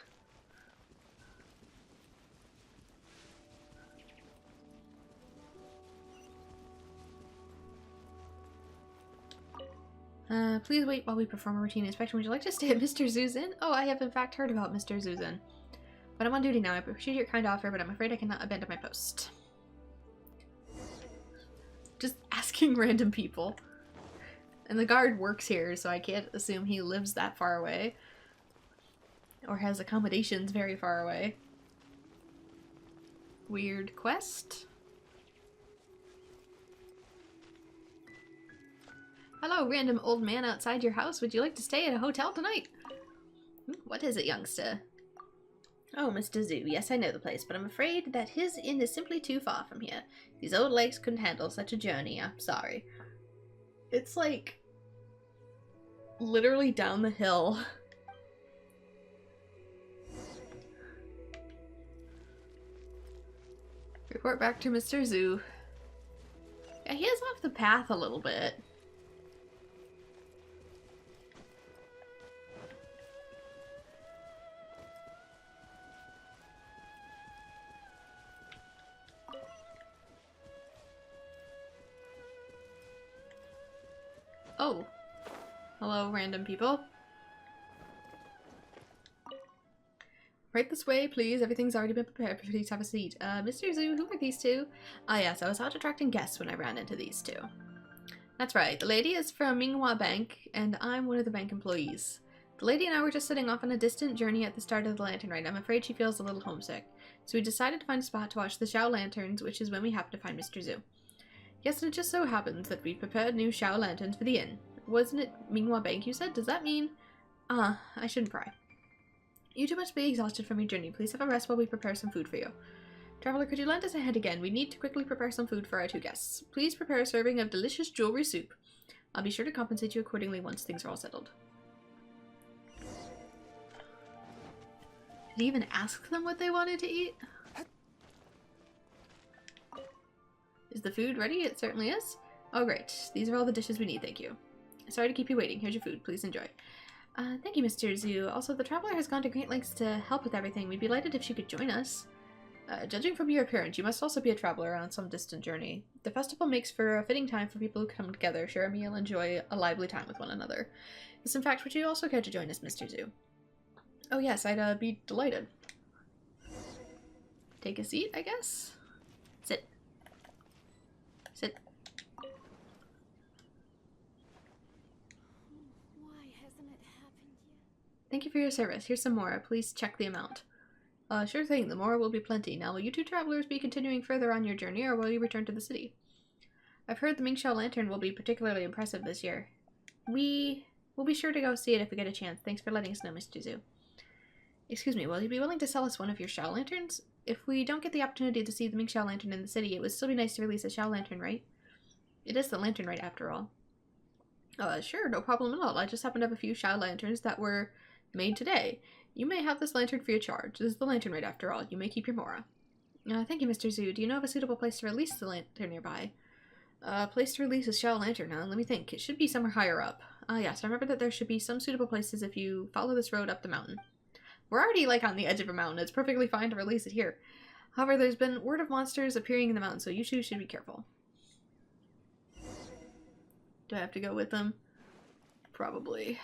Please wait while we perform a routine inspection. Would you like to stay at Mr. Zoo's Inn? Oh, I have in fact heard about Mr. Zoo's Inn. But I'm on duty now. I appreciate your kind offer, but I'm afraid I cannot abandon my post. Just asking random people. And the guard works here, so I can't assume he lives that far away. Or has accommodations very far away. Weird quest. Hello, random old man outside your house. Would you like to stay at a hotel tonight? What is it, youngster? Oh, Mr. Zoo. Yes, I know the place, but I'm afraid that his inn is simply too far from here. These old legs couldn't handle such a journey. I'm sorry. It's like literally down the hill. Report back to Mr. Zoo. Yeah, he is off the path a little bit. Oh. Hello, random people. Right this way, please. Everything's already been prepared. Please have a seat. Mr. Zoo, who are these two? Ah, yes, I was out attracting guests when I ran into these two. That's right. The lady is from miHoYo Bank, and I'm one of the bank employees. The lady and I were just setting off on a distant journey at the start of the Lantern Rite. I'm afraid she feels a little homesick. So we decided to find a spot to watch the Xiao Lanterns, which is when we happened to find Mr. Zoo. Yes, and it just so happens that we've prepared new Xiao Lanterns for the inn. Wasn't it miHoYo Bank you said? Does that mean... I shouldn't pry. You two must be exhausted from your journey. Please have a rest while we prepare some food for you. Traveler, could you lend us a hand again? We need to quickly prepare some food for our 2 guests. Please prepare a serving of delicious jewelry soup. I'll be sure to compensate you accordingly once things are all settled. Did he even ask them what they wanted to eat? Is the food ready? It certainly is. Oh great, these are all the dishes we need, thank you. Sorry to keep you waiting. Here's your food, please enjoy. Thank you, Mr. Zhu. Also, the Traveler has gone to great lengths to help with everything. We'd be delighted if she could join us. Judging from your appearance, you must also be a traveler on some distant journey. The festival makes for a fitting time for people who come together, share a meal, and enjoy a lively time with one another. Yes, in fact, would you also care to join us, Mr. Zhu? Oh yes, I'd be delighted. Take a seat, I guess? Sit. Sit. Why hasn't it happened yet? Thank you for your service. Here's some more. Please check the amount. Sure thing. The more will be plenty. Now, will you 2 travelers be continuing further on your journey, or will you return to the city? I've heard the miHoYo Lantern will be particularly impressive this year. We will be sure to go see it if we get a chance. Thanks for letting us know, Mr. Zhu. Excuse me, will you be willing to sell us one of your Xiao Lanterns? If we don't get the opportunity to see the miHoYo Lantern in the city, it would still be nice to release a Xiao Lantern, right? It is the Lantern Rite, after all. Sure, no problem at all. I just happen to have a few Xiao Lanterns that were made today. You may have this lantern free of charge. This is the Lantern Rite, after all. You may keep your Mora. Thank you, Mr. Zhu. Do you know of a suitable place to release the lantern nearby? Place to release a Xiao Lantern, huh? Let me think. It should be somewhere higher up. Yes, I remember that there should be some suitable places if you follow this road up the mountain. We're already, like, on the edge of a mountain. It's perfectly fine to release it here. However, there's been word of monsters appearing in the mountain, so you two should be careful. Do I have to go with them? Probably.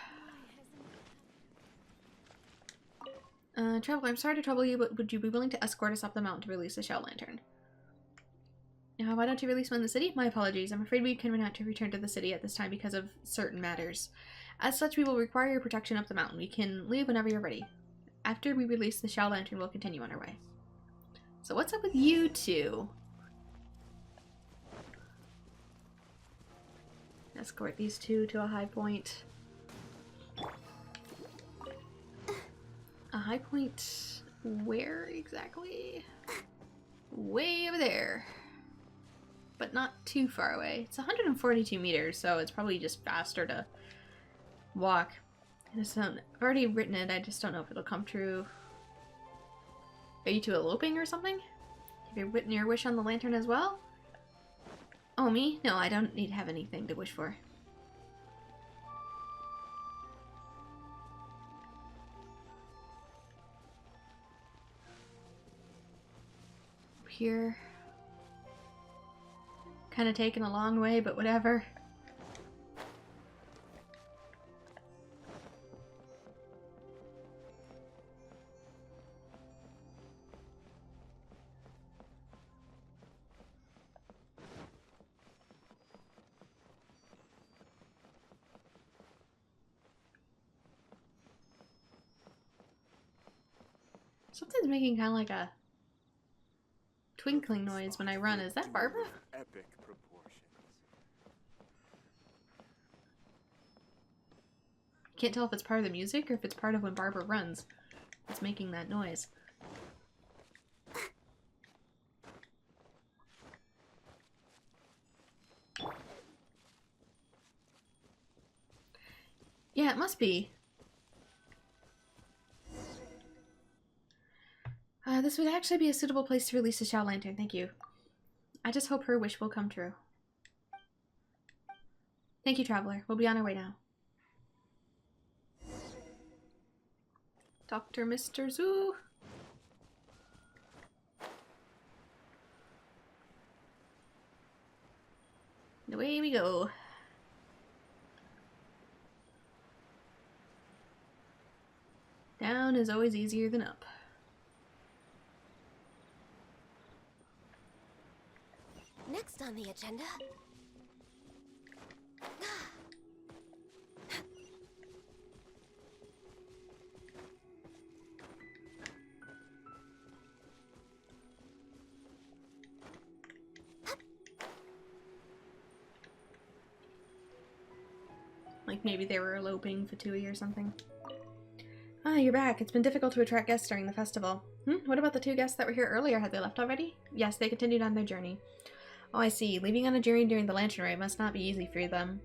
Traveler, I'm sorry to trouble you, but would you be willing to escort us up the mountain to release the Xiao Lantern? Now, why don't you release one in the city? My apologies. I'm afraid we cannot return to the city at this time because of certain matters. As such, we will require your protection up the mountain. We can leave whenever you're ready. After we release the Xiao Lantern, we'll continue on our way. So what's up with you two? Escort these two to a high point. A high point where exactly? Way over there. But not too far away. It's 142 meters, so it's probably just faster to walk. I've already written it, I just don't know if it'll come true. Are you two eloping or something? Have you written your wish on the lantern as well? Oh, me? No, I don't need to have anything to wish for. Here. Kind of taken a long way, but whatever. Something's making kind of like a twinkling noise when I run. Is that Barbara? Epic proportions. Can't tell if it's part of the music or if it's part of when Barbara runs. It's making that noise. Yeah, it must be. This would actually be a suitable place to release the Xiao Lantern, thank you. I just hope her wish will come true. Thank you, Traveler. We'll be on our way now. Dr. Mr. Zhu. Away we go. Down is always easier than up. Next on the agenda. Like maybe they were eloping Fatui or something. Ah, you're back. It's been difficult to attract guests during the festival. What about the two guests that were here earlier? Had they left already? Yes, they continued on their journey. Oh, I see. Leaving on a journey during the Lantern Rite must not be easy for them.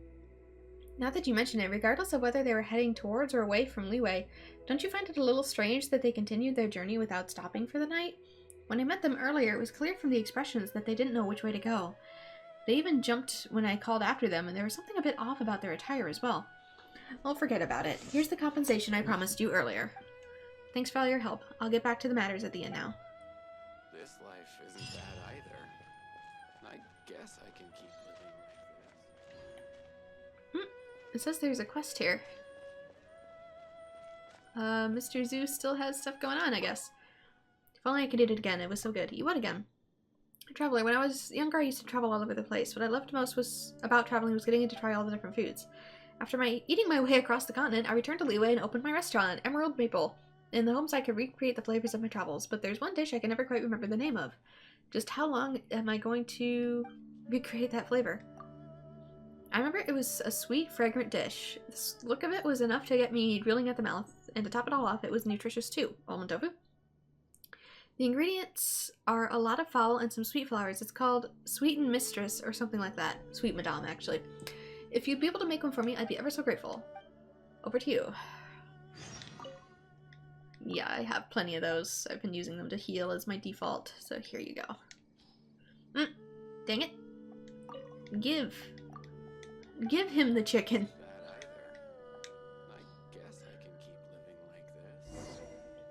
Now that you mention it, regardless of whether they were heading towards or away from Liyue, don't you find it a little strange that they continued their journey without stopping for the night? When I met them earlier, it was clear from the expressions that they didn't know which way to go. They even jumped when I called after them, and there was something a bit off about their attire as well. Well, forget about it. Here's the compensation I promised you earlier. Thanks for all your help. I'll get back to the matters at the end now. This life isn't bad either. I guess I can keep living like this. It says there's a quest here. Mr. Zoo still has stuff going on, I guess. If only I could eat it again. It was so good. Eat what again? Traveler. When I was younger, I used to travel all over the place. What I loved most about traveling was getting to try all the different foods. After eating my way across the continent, I returned to Liyue and opened my restaurant, Emerald Maple, in the hopes I could recreate the flavors of my travels. But there's one dish I can never quite remember the name of. Just how long am I going to recreate that flavor? I remember it was a sweet, fragrant dish. The look of it was enough to get me drooling at the mouth, and to top it all off, it was nutritious too. Almond tofu. The ingredients are a lot of fowl and some sweet flowers. It's called Sweetened Mistress or something like that. Sweet Madame, actually. If you'd be able to make one for me, I'd be ever so grateful. Over to you. Yeah, I have plenty of those. I've been using them to heal as my default, so here you go. Dang it. Give him the chicken. Bad either. I guess I can keep living like this.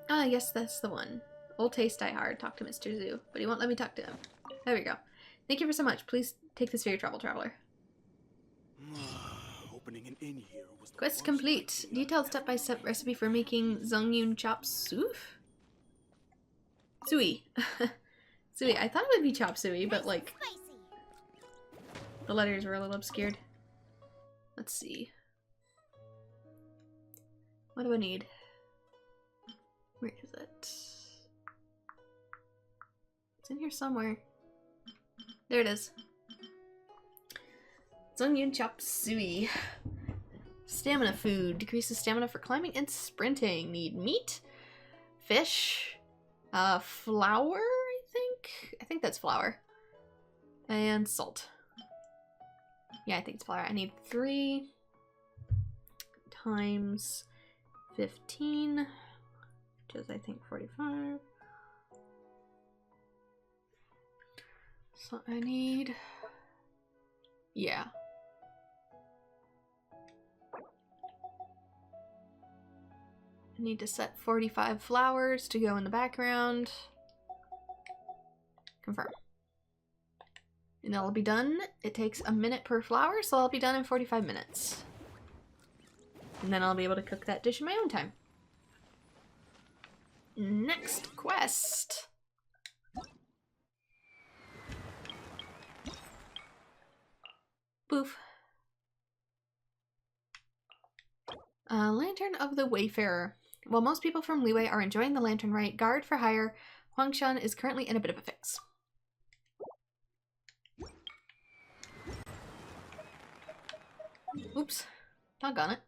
Ah, yes, that's the one. Old taste die hard. Talk to Mr. Zoo, but he won't let me talk to him. There we go. Thank you for so much. Please take this for your trouble, traveler. Opening an inn here was the Quest worst complete. idea Detailed step-by-step recipe for making Zhongyun chop suey? Suey. Suey. I thought it would be chop suey, but like the letters were a little obscured. Let's see. What do I need? Where is it? It's in here somewhere. There it is. Zhongyun chop suey. Stamina food. Decreases stamina for climbing and sprinting. Need meat, fish, flour, I think? I think that's flour. And salt. Yeah, I think it's flour. I need 3 times 15, which is, I think, 45. So I need... yeah. I need to set 45 flowers to go in the background. Confirm. And that'll be done. It takes a minute per flower, so I'll be done in 45 minutes. And then I'll be able to cook that dish in my own time. Next quest. Boof. Lantern of the Wayfarer. While most people from Liyue are enjoying the Lantern Rite, guard for hire Huangshan is currently in a bit of a fix. Oops. Doggone it.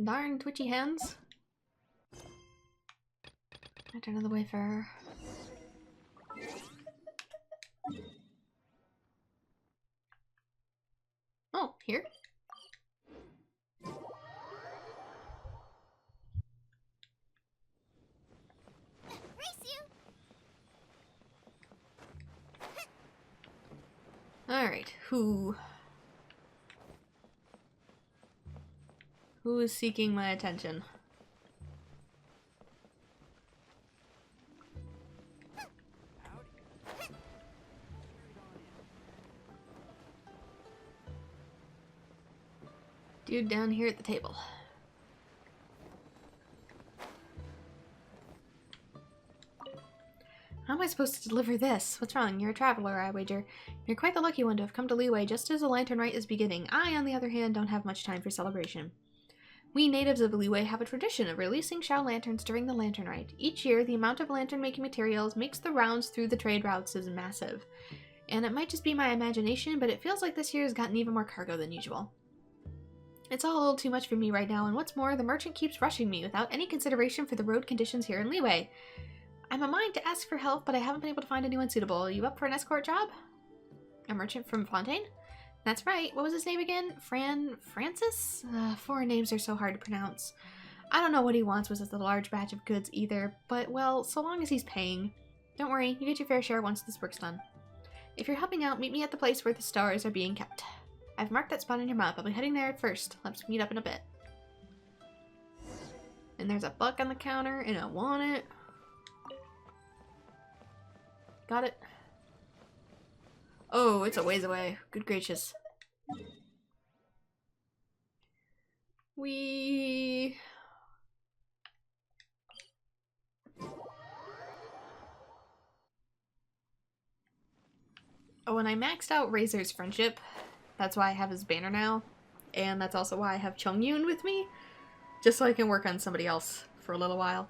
Darn twitchy hands. Lantern of the Wayfarer. Oh, here? Alright, who is seeking my attention? Dude down here at the table. How am I supposed to deliver this? What's wrong? You're a traveler, I wager. You're quite the lucky one to have come to Liyue just as the Lantern Rite is beginning. I, on the other hand, don't have much time for celebration. We natives of Liyue have a tradition of releasing Shao lanterns during the Lantern Rite. Each year, the amount of lantern-making materials makes the rounds through the trade routes is massive. And it might just be my imagination, but it feels like this year has gotten even more cargo than usual. It's all a little too much for me right now, and what's more, the merchant keeps rushing me without any consideration for the road conditions here in Leeway. I'm a mind to ask for help, but I haven't been able to find anyone suitable. Are you up for an escort job? A merchant from Fontaine? That's right. What was his name again? Francis? Foreign names are so hard to pronounce. I don't know what he wants with a large batch of goods either, but, well, so long as he's paying. Don't worry, you get your fair share once this work's done. If you're helping out, meet me at the place where the stars are being kept. I've marked that spot on your map. I'll be heading there at first. Let's meet up in a bit. And there's a buck on the counter, and I want it. Got it. Oh, it's a ways away. Good gracious. Oh, and I maxed out Razor's friendship. That's why I have his banner now. And that's also why I have Chongyun with me. Just so I can work on somebody else for a little while.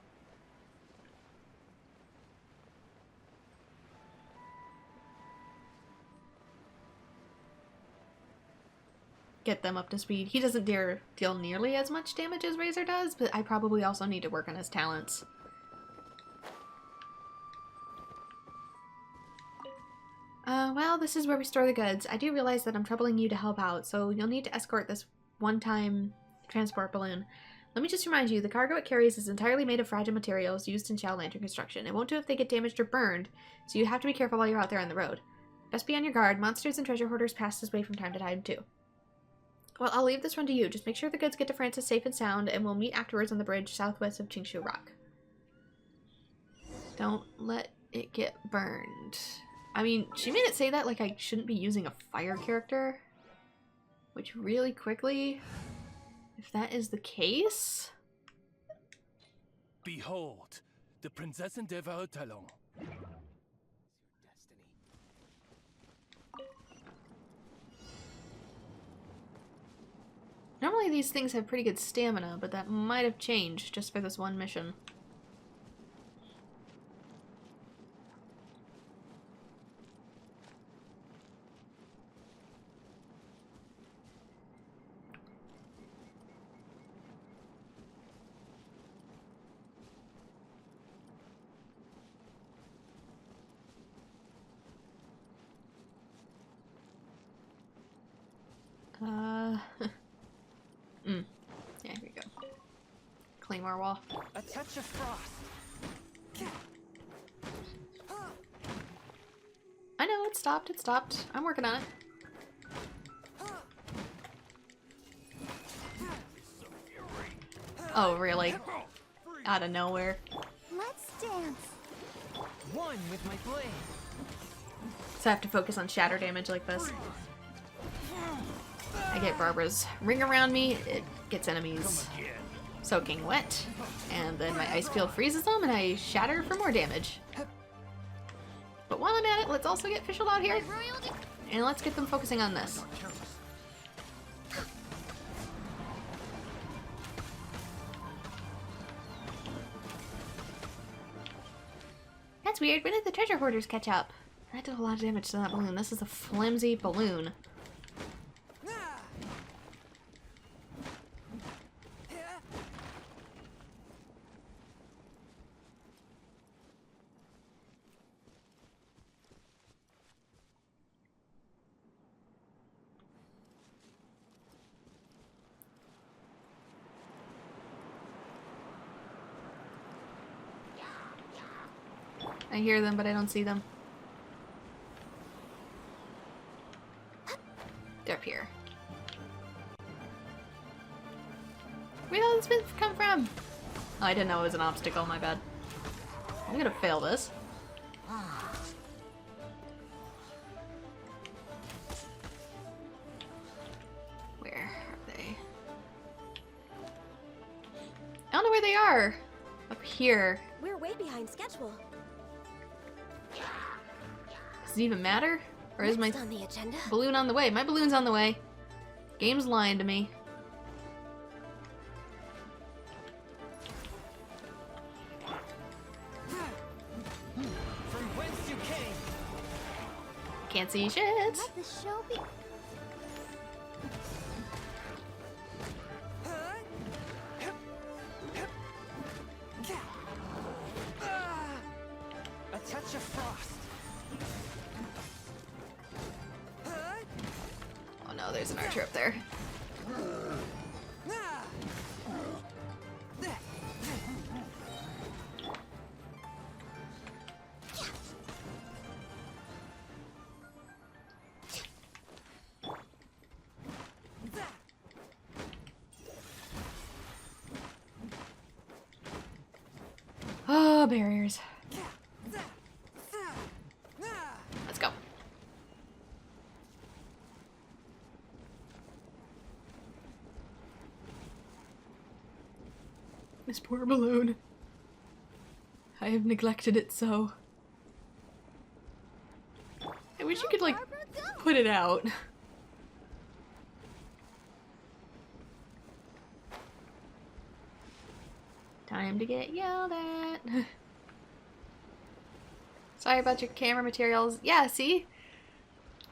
Get them up to speed. He doesn't deal nearly as much damage as Razor does, but I probably also need to work on his talents. Well, this is where we store the goods. I do realize that I'm troubling you to help out, so you'll need to escort this one-time transport balloon. Let me just remind you, the cargo it carries is entirely made of fragile materials used in shell lantern construction. It won't do if they get damaged or burned, so you have to be careful while you're out there on the road. Best be on your guard. Monsters and treasure hoarders pass this way from time to time, too. Well, I'll leave this one to you. Just make sure the goods get to Francis safe and sound, and we'll meet afterwards on the bridge southwest of Qingshu Rock. Don't let it get burned. I mean, she made it say that like I shouldn't be using a fire character. Which really quickly, if that is the case... Behold, the Prinzessin der Talon. Normally these things have pretty good stamina, but that might have changed just for this one mission. Yeah, here we go. Claymore wall. A touch of frost. I know, it stopped, it stopped. I'm working on it. Oh, really? Out of nowhere. Let's dance. One with my blade. So I have to focus on shatter damage like this. I get Barbara's ring around me, it gets enemies soaking wet, and then my ice field freezes them and I shatter for more damage. But while I'm at it, let's also get Fischl out here, and let's get them focusing on this. That's weird, when did the treasure hoarders catch up? That did a lot of damage to that balloon. This is a flimsy balloon. I hear them, but I don't see them. They're up here. Where did all this bit come from? Oh, I didn't know it was an obstacle, my bad. I'm gonna fail this. Where are they? I don't know where they are. Up here. We're way behind schedule. Does it even matter? Or is my Next on the agenda? balloon on the way? My balloon's on the way. Game's lying to me. From whence you came. Can't see shit. Let the show be. there's an archer up there. Oh, barriers. Let's go. This poor balloon. I have neglected it so. I wish you could, like, put it out. Time to get yelled at. Sorry about your camera materials. Yeah, see?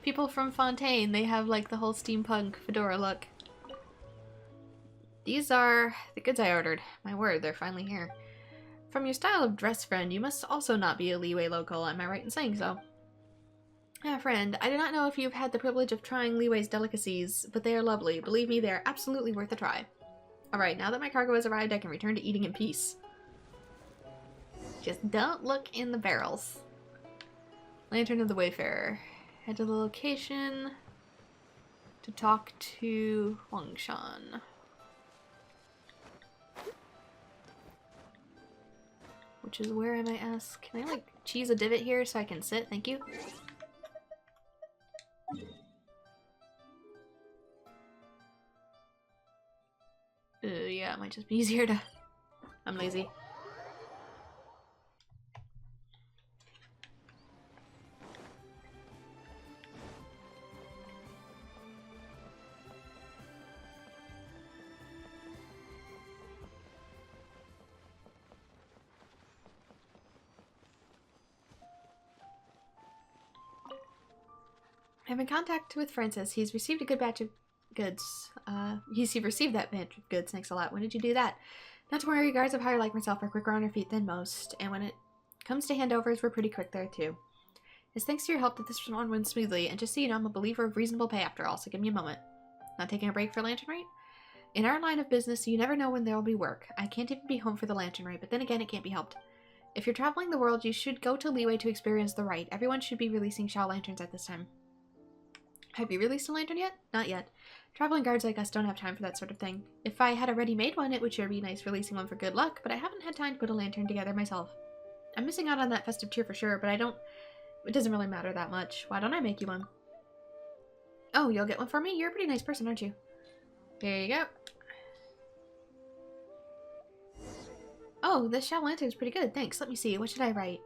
People from Fontaine, they have like the whole steampunk fedora look. These are the goods I ordered. My word, they're finally here. From your style of dress, friend, you must also not be a Leeway local, am I right in saying so? Ah, friend, I do not know if you've had the privilege of trying Leeway's delicacies, but they are lovely. Believe me, they are absolutely worth a try. Alright, now that my cargo has arrived, I can return to eating in peace. Just don't look in the barrels. Lantern of the Wayfarer. Head to the location to talk to Huangshan. Which is where I might ask. Can I, like, cheese a divot here so I can sit? Thank you. Yeah, it might just be easier to... I'm lazy. I'm in contact with Francis. He's received a good batch of goods. He's received that batch of goods. Thanks a lot. When did you do that? Not to worry, guards of higher like myself are quicker on our feet than most, and when it comes to handovers, we're pretty quick there too. It's thanks to your help that this one went smoothly, and just so you know, I'm a believer of reasonable pay after all, so give me a moment. Not taking a break for Lantern Rite? In our line of business, you never know when there will be work. I can't even be home for the Lantern Rite, but then again, it can't be helped. If you're traveling the world, you should go to Leeway to experience the rite. Everyone should be releasing Shao Lanterns at this time. Have you released a lantern yet? Not yet. Traveling guards like us don't have time for that sort of thing. If I had already made one, it would sure be nice releasing one for good luck, but I haven't had time to put a lantern together myself. I'm missing out on that festive cheer for sure, but it doesn't really matter that much. Why don't I make you one? Oh, you'll get one for me? You're a pretty nice person, aren't you? Here you go. Oh, this Shao Lantern's pretty good, thanks. Let me see, what should I write?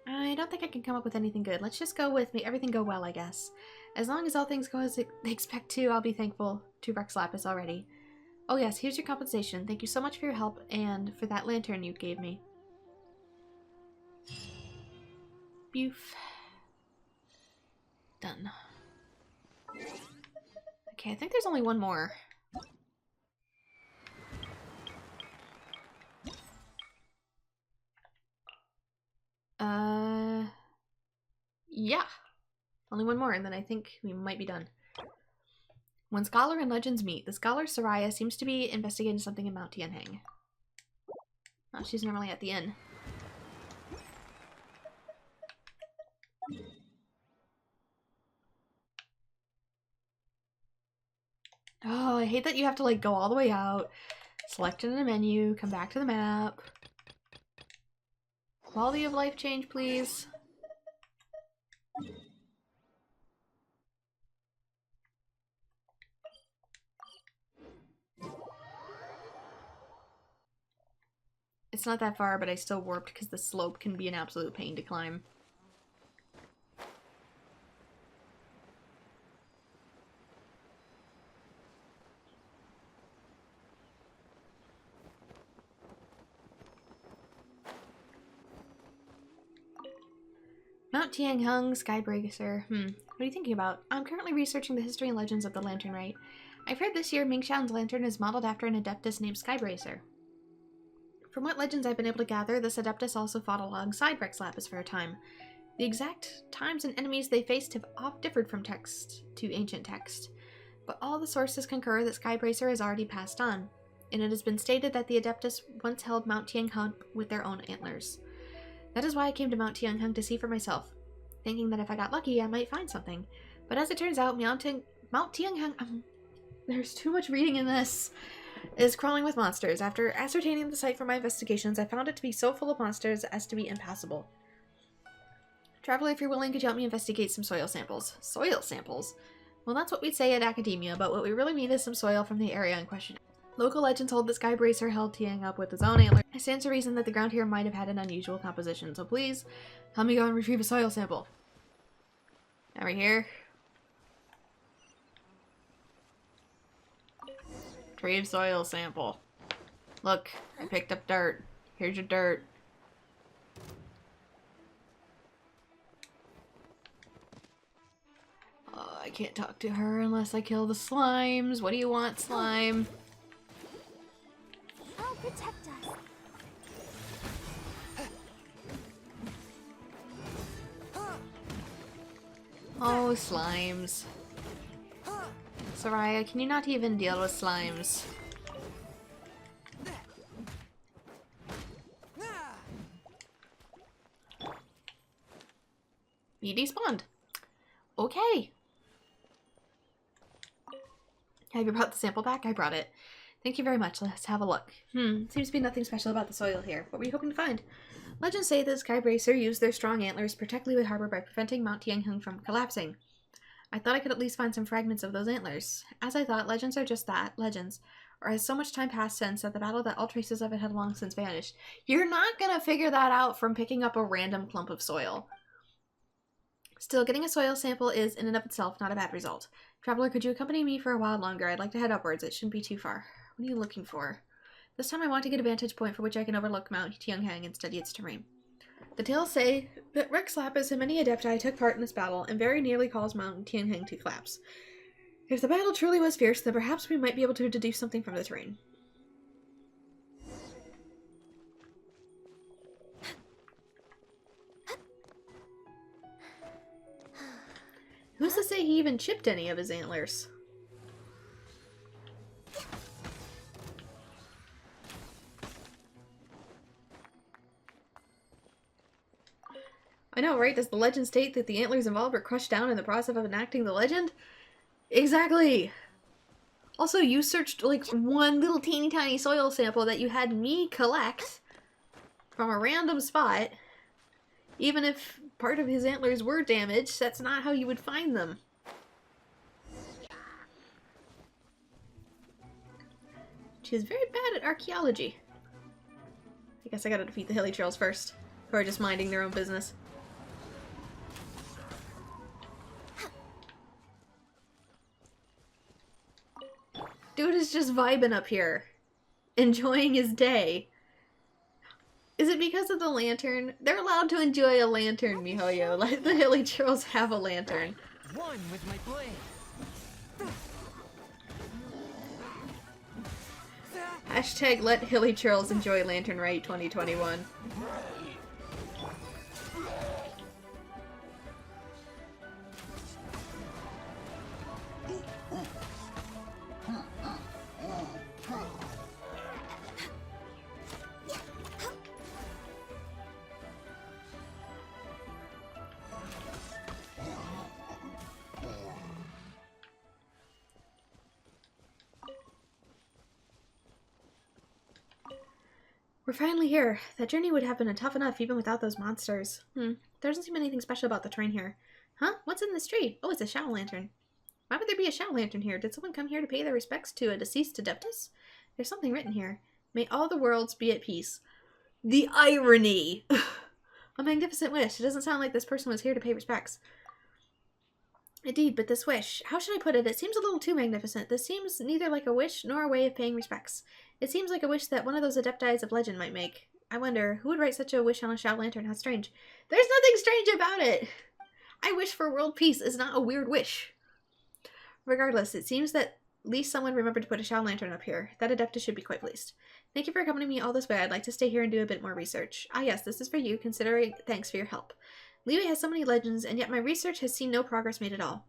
I don't think I can come up with anything good. Let's just go with me. Everything go well, I guess. As long as all things go as they expect to, I'll be thankful to Rex Lapis already. Oh yes, here's your compensation. Thank you so much for your help and for that lantern you gave me. Boof. Done. Okay, I think there's only one more. Yeah. Only one more, and then I think we might be done. When Scholar and Legends meet, the Scholar Soraya seems to be investigating something in Mount Tianheng. Oh, she's normally at the inn. Oh, I hate that you have to, like, go all the way out, select it in a menu, come back to the map. Quality of life change, please. It's not that far, but I still warped because the slope can be an absolute pain to climb. Mount Tianheng, Skybracer. What are you thinking about? I'm currently researching the history and legends of the Lantern Rite. I've heard this year Mingshan's lantern is modeled after an adeptus named Skybracer. From what legends I've been able to gather, this adeptus also fought alongside Rex Lapis for a time. The exact times and enemies they faced have oft differed from text to ancient text. but all the sources concur that Skybracer has already passed on, and it has been stated that the Adeptus once held Mount Tianheng with their own antlers. That is why I came to Mount Tianheng to see for myself, thinking that if I got lucky, I might find something. But as it turns out, Mount Tianheng, there's too much reading in this, is crawling with monsters. After ascertaining the site for my investigations, I found it to be so full of monsters as to be impassable. Traveler, if you're willing, could you help me investigate some soil samples? Soil samples? Well, that's what we'd say at academia, but what we really mean is some soil from the area in question. Local legends hold that Skybracer held Tiang up with his own antler. It stands to reason that the ground here might have had an unusual composition, so please, help me go and retrieve a soil sample. Over here. Retrieve soil sample. Look, I picked up dirt. Here's your dirt. I can't talk to her unless I kill the slimes. What do you want, slime? I'll protect us. Oh, slimes. Soraya, can you not even deal with slimes? He despawned. Okay. Have you brought the sample back? I brought it. Thank you very much. Let's have a look. Seems to be nothing special about the soil here. What were you hoping to find? Legends say that Skybracer used their strong antlers to protect Liyue Harbor by preventing Mount Tianheng from collapsing. I thought I could at least find some fragments of those antlers. As I thought, legends are just that, legends. Or has so much time passed since at the battle that all traces of it had long since vanished. You're not gonna figure that out from picking up a random clump of soil. Still, getting a soil sample is, in and of itself, not a bad result. Traveler, could you accompany me for a while longer? I'd like to head upwards. It shouldn't be too far. What are you looking for? This time I want to get a vantage point for which I can overlook Mount Tianheng and study its terrain. The tales say that Rex Lapis and many Adepti took part in this battle and very nearly caused Mount Tianheng to collapse. If the battle truly was fierce, then perhaps we might be able to deduce something from the terrain. Who's to say he even chipped any of his antlers? I know, right? Does the legend state that the antlers involved were crushed down in the process of enacting the legend? Exactly! Also, you searched like one little teeny tiny soil sample that you had me collect from a random spot. Even if part of his antlers were damaged, that's not how you would find them. She's very bad at archaeology. I guess I gotta defeat the hilly trolls first, who are just minding their own business. Dude is just vibing up here, enjoying his day. Is it because of the lantern? They're allowed to enjoy a lantern, miHoYo. Let the hilly trolls have a lantern. One with my blade. Hashtag let hilly trolls enjoy Lantern Rite 2021. We're finally here. That journey would have been tough enough even without those monsters. There doesn't seem anything special about the train here. Huh? What's in this tree? Oh, it's a shadow lantern. Why would there be a shadow lantern here? Did someone come here to pay their respects to a deceased Adeptus? There's something written here. May all the worlds be at peace. The irony! A magnificent wish. It doesn't sound like this person was here to pay respects. Indeed, but this wish, how should I put it? It seems a little too magnificent. This seems neither like a wish nor a way of paying respects. It seems like a wish that one of those Adeptis of legend might make. I wonder, who would write such a wish on a shadow lantern? How strange. There's nothing strange about it! I wish for world peace is not a weird wish. Regardless, it seems that at least someone remembered to put a shadow lantern up here. That Adeptus should be quite pleased. Thank you for accompanying me all this way. I'd like to stay here and do a bit more research. Ah yes, this is for you, considering thanks for your help. Liyue has so many legends, and yet my research has seen no progress made at all.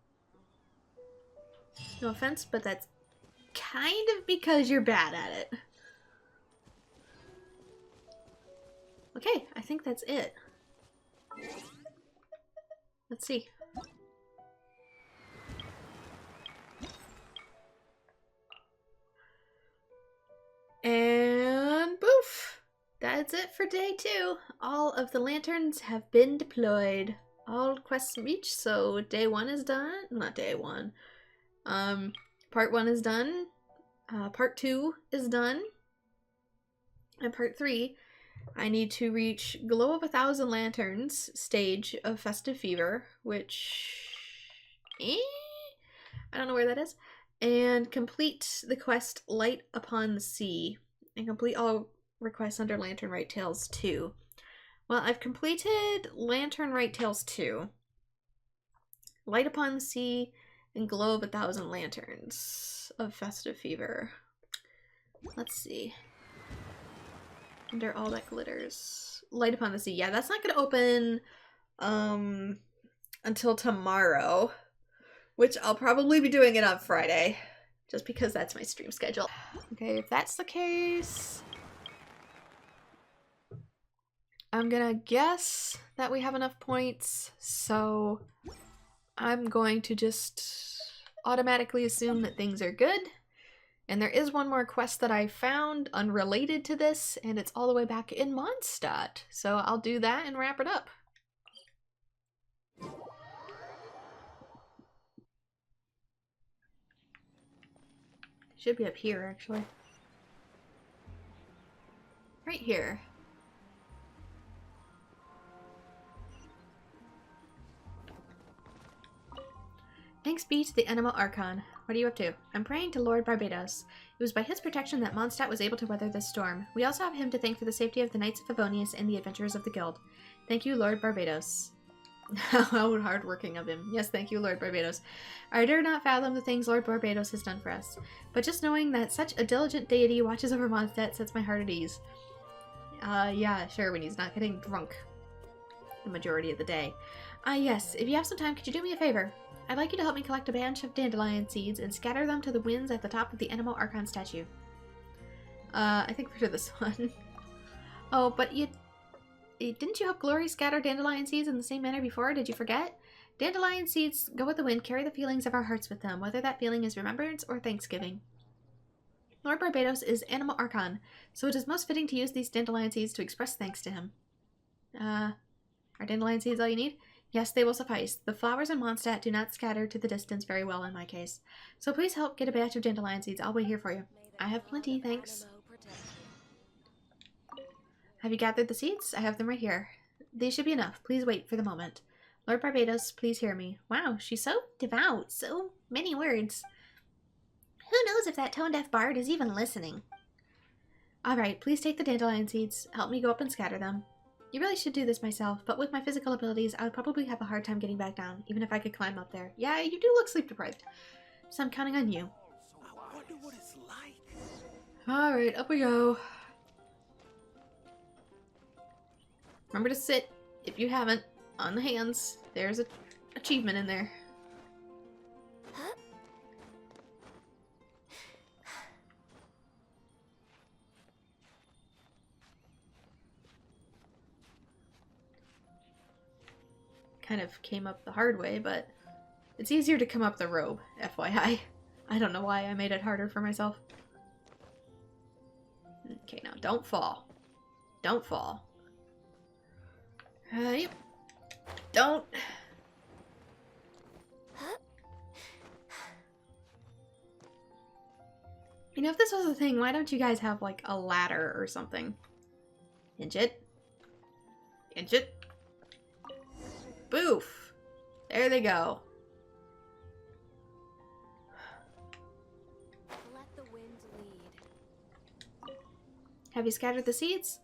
No offense, but that's kind of because you're bad at it. Okay, I think that's it. Let's see. And poof! That's it for day 2. All of the lanterns have been deployed. All quests reached, so day 1 is done. Not day 1. Part 1 is done. Part 2 is done. And part 3, I need to reach Glow of 1,000 Lanterns stage of Festive Fever, which... I don't know where that is. And complete the quest Light Upon the Sea. And complete all requests under Lantern Rite Tales 2. Well, I've completed Lantern Rite Tales 2. Light Upon the Sea and Glow of 1,000 Lanterns of Festive Fever. Let's see. Under All That Glitters. Light Upon the Sea. Yeah, that's not going to open until tomorrow. Which I'll probably be doing it on Friday. Just because that's my stream schedule. Okay, if that's the case... I'm gonna guess that we have enough points, so I'm going to just automatically assume that things are good. And there is one more quest that I found unrelated to this, and it's all the way back in Mondstadt. So I'll do that and wrap it up. Should be up here, actually. Right here. Thanks be to the Anima Archon. What are you up to? I'm praying to Lord Barbados. It was by his protection that Mondstadt was able to weather this storm. We also have him to thank for the safety of the Knights of Favonius and the adventurers of the Guild. Thank you, Lord Barbados. How hardworking of him. Yes, thank you, Lord Barbados. I dare not fathom the things Lord Barbados has done for us, but just knowing that such a diligent deity watches over Mondstadt sets my heart at ease. Yeah, sure, when he's not getting drunk the majority of the day. Yes, if you have some time, could you do me a favor? I'd like you to help me collect a bunch of dandelion seeds and scatter them to the winds at the top of the Anima Archon statue. I think we're to this one. Oh, but didn't you help Glory scatter dandelion seeds in the same manner before? Did you forget? Dandelion seeds go with the wind, carry the feelings of our hearts with them, whether that feeling is remembrance or thanksgiving. Lord Barbados is Anima Archon, so it is most fitting to use these dandelion seeds to express thanks to him. Are dandelion seeds all you need? Yes, they will suffice. The flowers in Mondstadt do not scatter to the distance very well in my case. So please help get a batch of dandelion seeds. I'll wait here for you. I have plenty, thanks. Have you gathered the seeds? I have them right here. These should be enough. Please wait for the moment. Lord Barbados, please hear me. Wow, she's so devout. So many words. Who knows if that tone-deaf bard is even listening? Alright, please take the dandelion seeds. Help me go up and scatter them. You really should do this myself, but with my physical abilities, I would probably have a hard time getting back down, even if I could climb up there. Yeah, you do look sleep-deprived. So I'm counting on you. I wonder what it's like. Alright, up we go. Remember to sit, if you haven't, on the hands. There's an achievement in there. Kind of came up the hard way, but it's easier to come up the rope, FYI. I don't know why I made it harder for myself. Okay, now don't fall. Don't fall. Yep. Don't. You know, if this was a thing, why don't you guys have, like, a ladder or something? Inch it. Inch it. Boof! There they go. Let the wind lead. Have you scattered the seeds?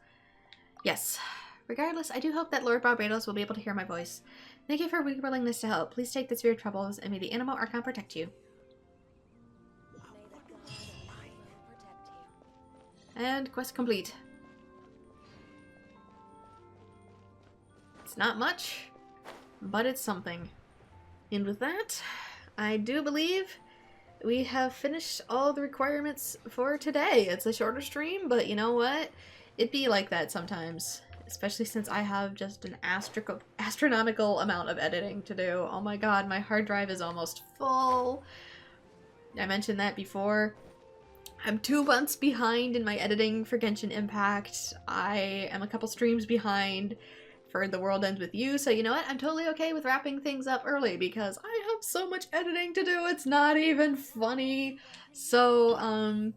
Yes. Regardless, I do hope that Lord Barbados will be able to hear my voice. Thank you for your willingness to help. Please take this for your troubles, and may the Anima Archon protect you. May the god of protect you. And quest complete. It's not much, but it's something. And with that, I do believe we have finished all the requirements for today. It's a shorter stream, but you know what? It'd be like that sometimes. Especially since I have just an astronomical amount of editing to do. Oh my god, my hard drive is almost full. I mentioned that before. I'm 2 months behind in my editing for Genshin Impact. I am a couple streams behind for The World Ends With You, so you know what? I'm totally okay with wrapping things up early because I have so much editing to do, it's not even funny. So,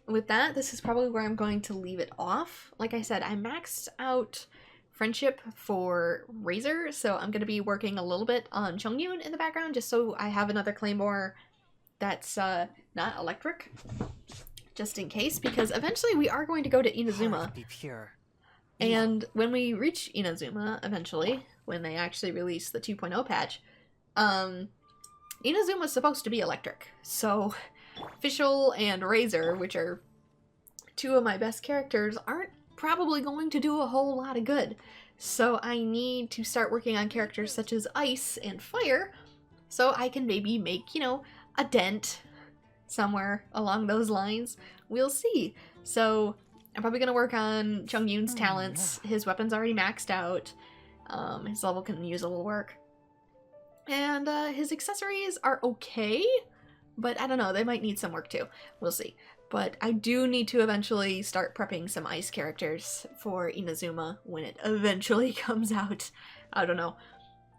with that, this is probably where I'm going to leave it off. Like I said, I maxed out friendship for Razor, so I'm going to be working a little bit on Chongyun in the background, just so I have another Claymore that's not electric, just in case, because eventually we are going to go to Inazuma. Be pure. And when we reach Inazuma, eventually, when they actually release the 2.0 patch, Inazuma's supposed to be electric, so Fischl and Razor, which are 2 of my best characters, aren't probably going to do a whole lot of good. So I need to start working on characters such as Ice and Fire, so I can maybe make, you know, a dent somewhere along those lines. We'll see. So I'm probably going to work on Chongyun's talents. His weapon's already maxed out. His level can use a little work. And his accessories are okay, but I don't know, they might need some work too. We'll see. But I do need to eventually start prepping some ice characters for Inazuma when it eventually comes out. I don't know.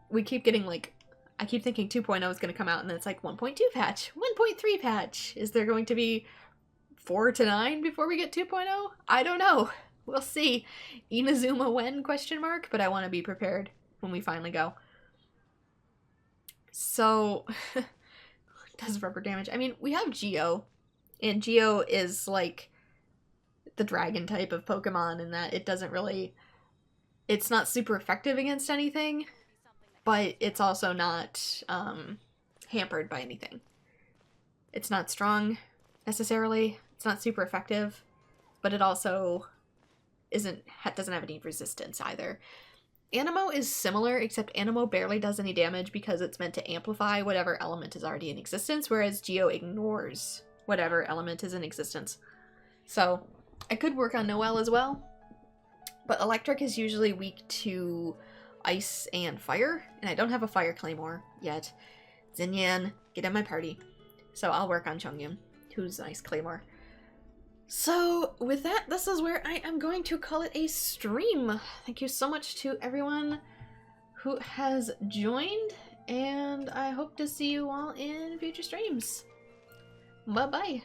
We keep getting like, I keep thinking 2.0 is going to come out and then it's like 1.2 patch, 1.3 patch. Is there going to be 4 to 9 before we get 2.0? I don't know. We'll see. Inazuma when, question mark, but I want to be prepared when we finally go. So, does rubber damage. I mean, we have Geo, and Geo is like the dragon type of Pokemon in that it doesn't really, it's not super effective against anything, but it's also not hampered by anything. It's not strong necessarily, it's not super effective, but it also doesn't have any resistance either. Anemo is similar, except Anemo barely does any damage because it's meant to amplify whatever element is already in existence, whereas Geo ignores whatever element is in existence. So, I could work on Noelle as well, but Electric is usually weak to Ice and Fire, and I don't have a Fire Claymore yet. Xinyan, get in my party. So I'll work on Chongyun, who's Ice Claymore. So, with that, this is where I am going to call it a stream. Thank you so much to everyone who has joined, and I hope to see you all in future streams. Bye-bye.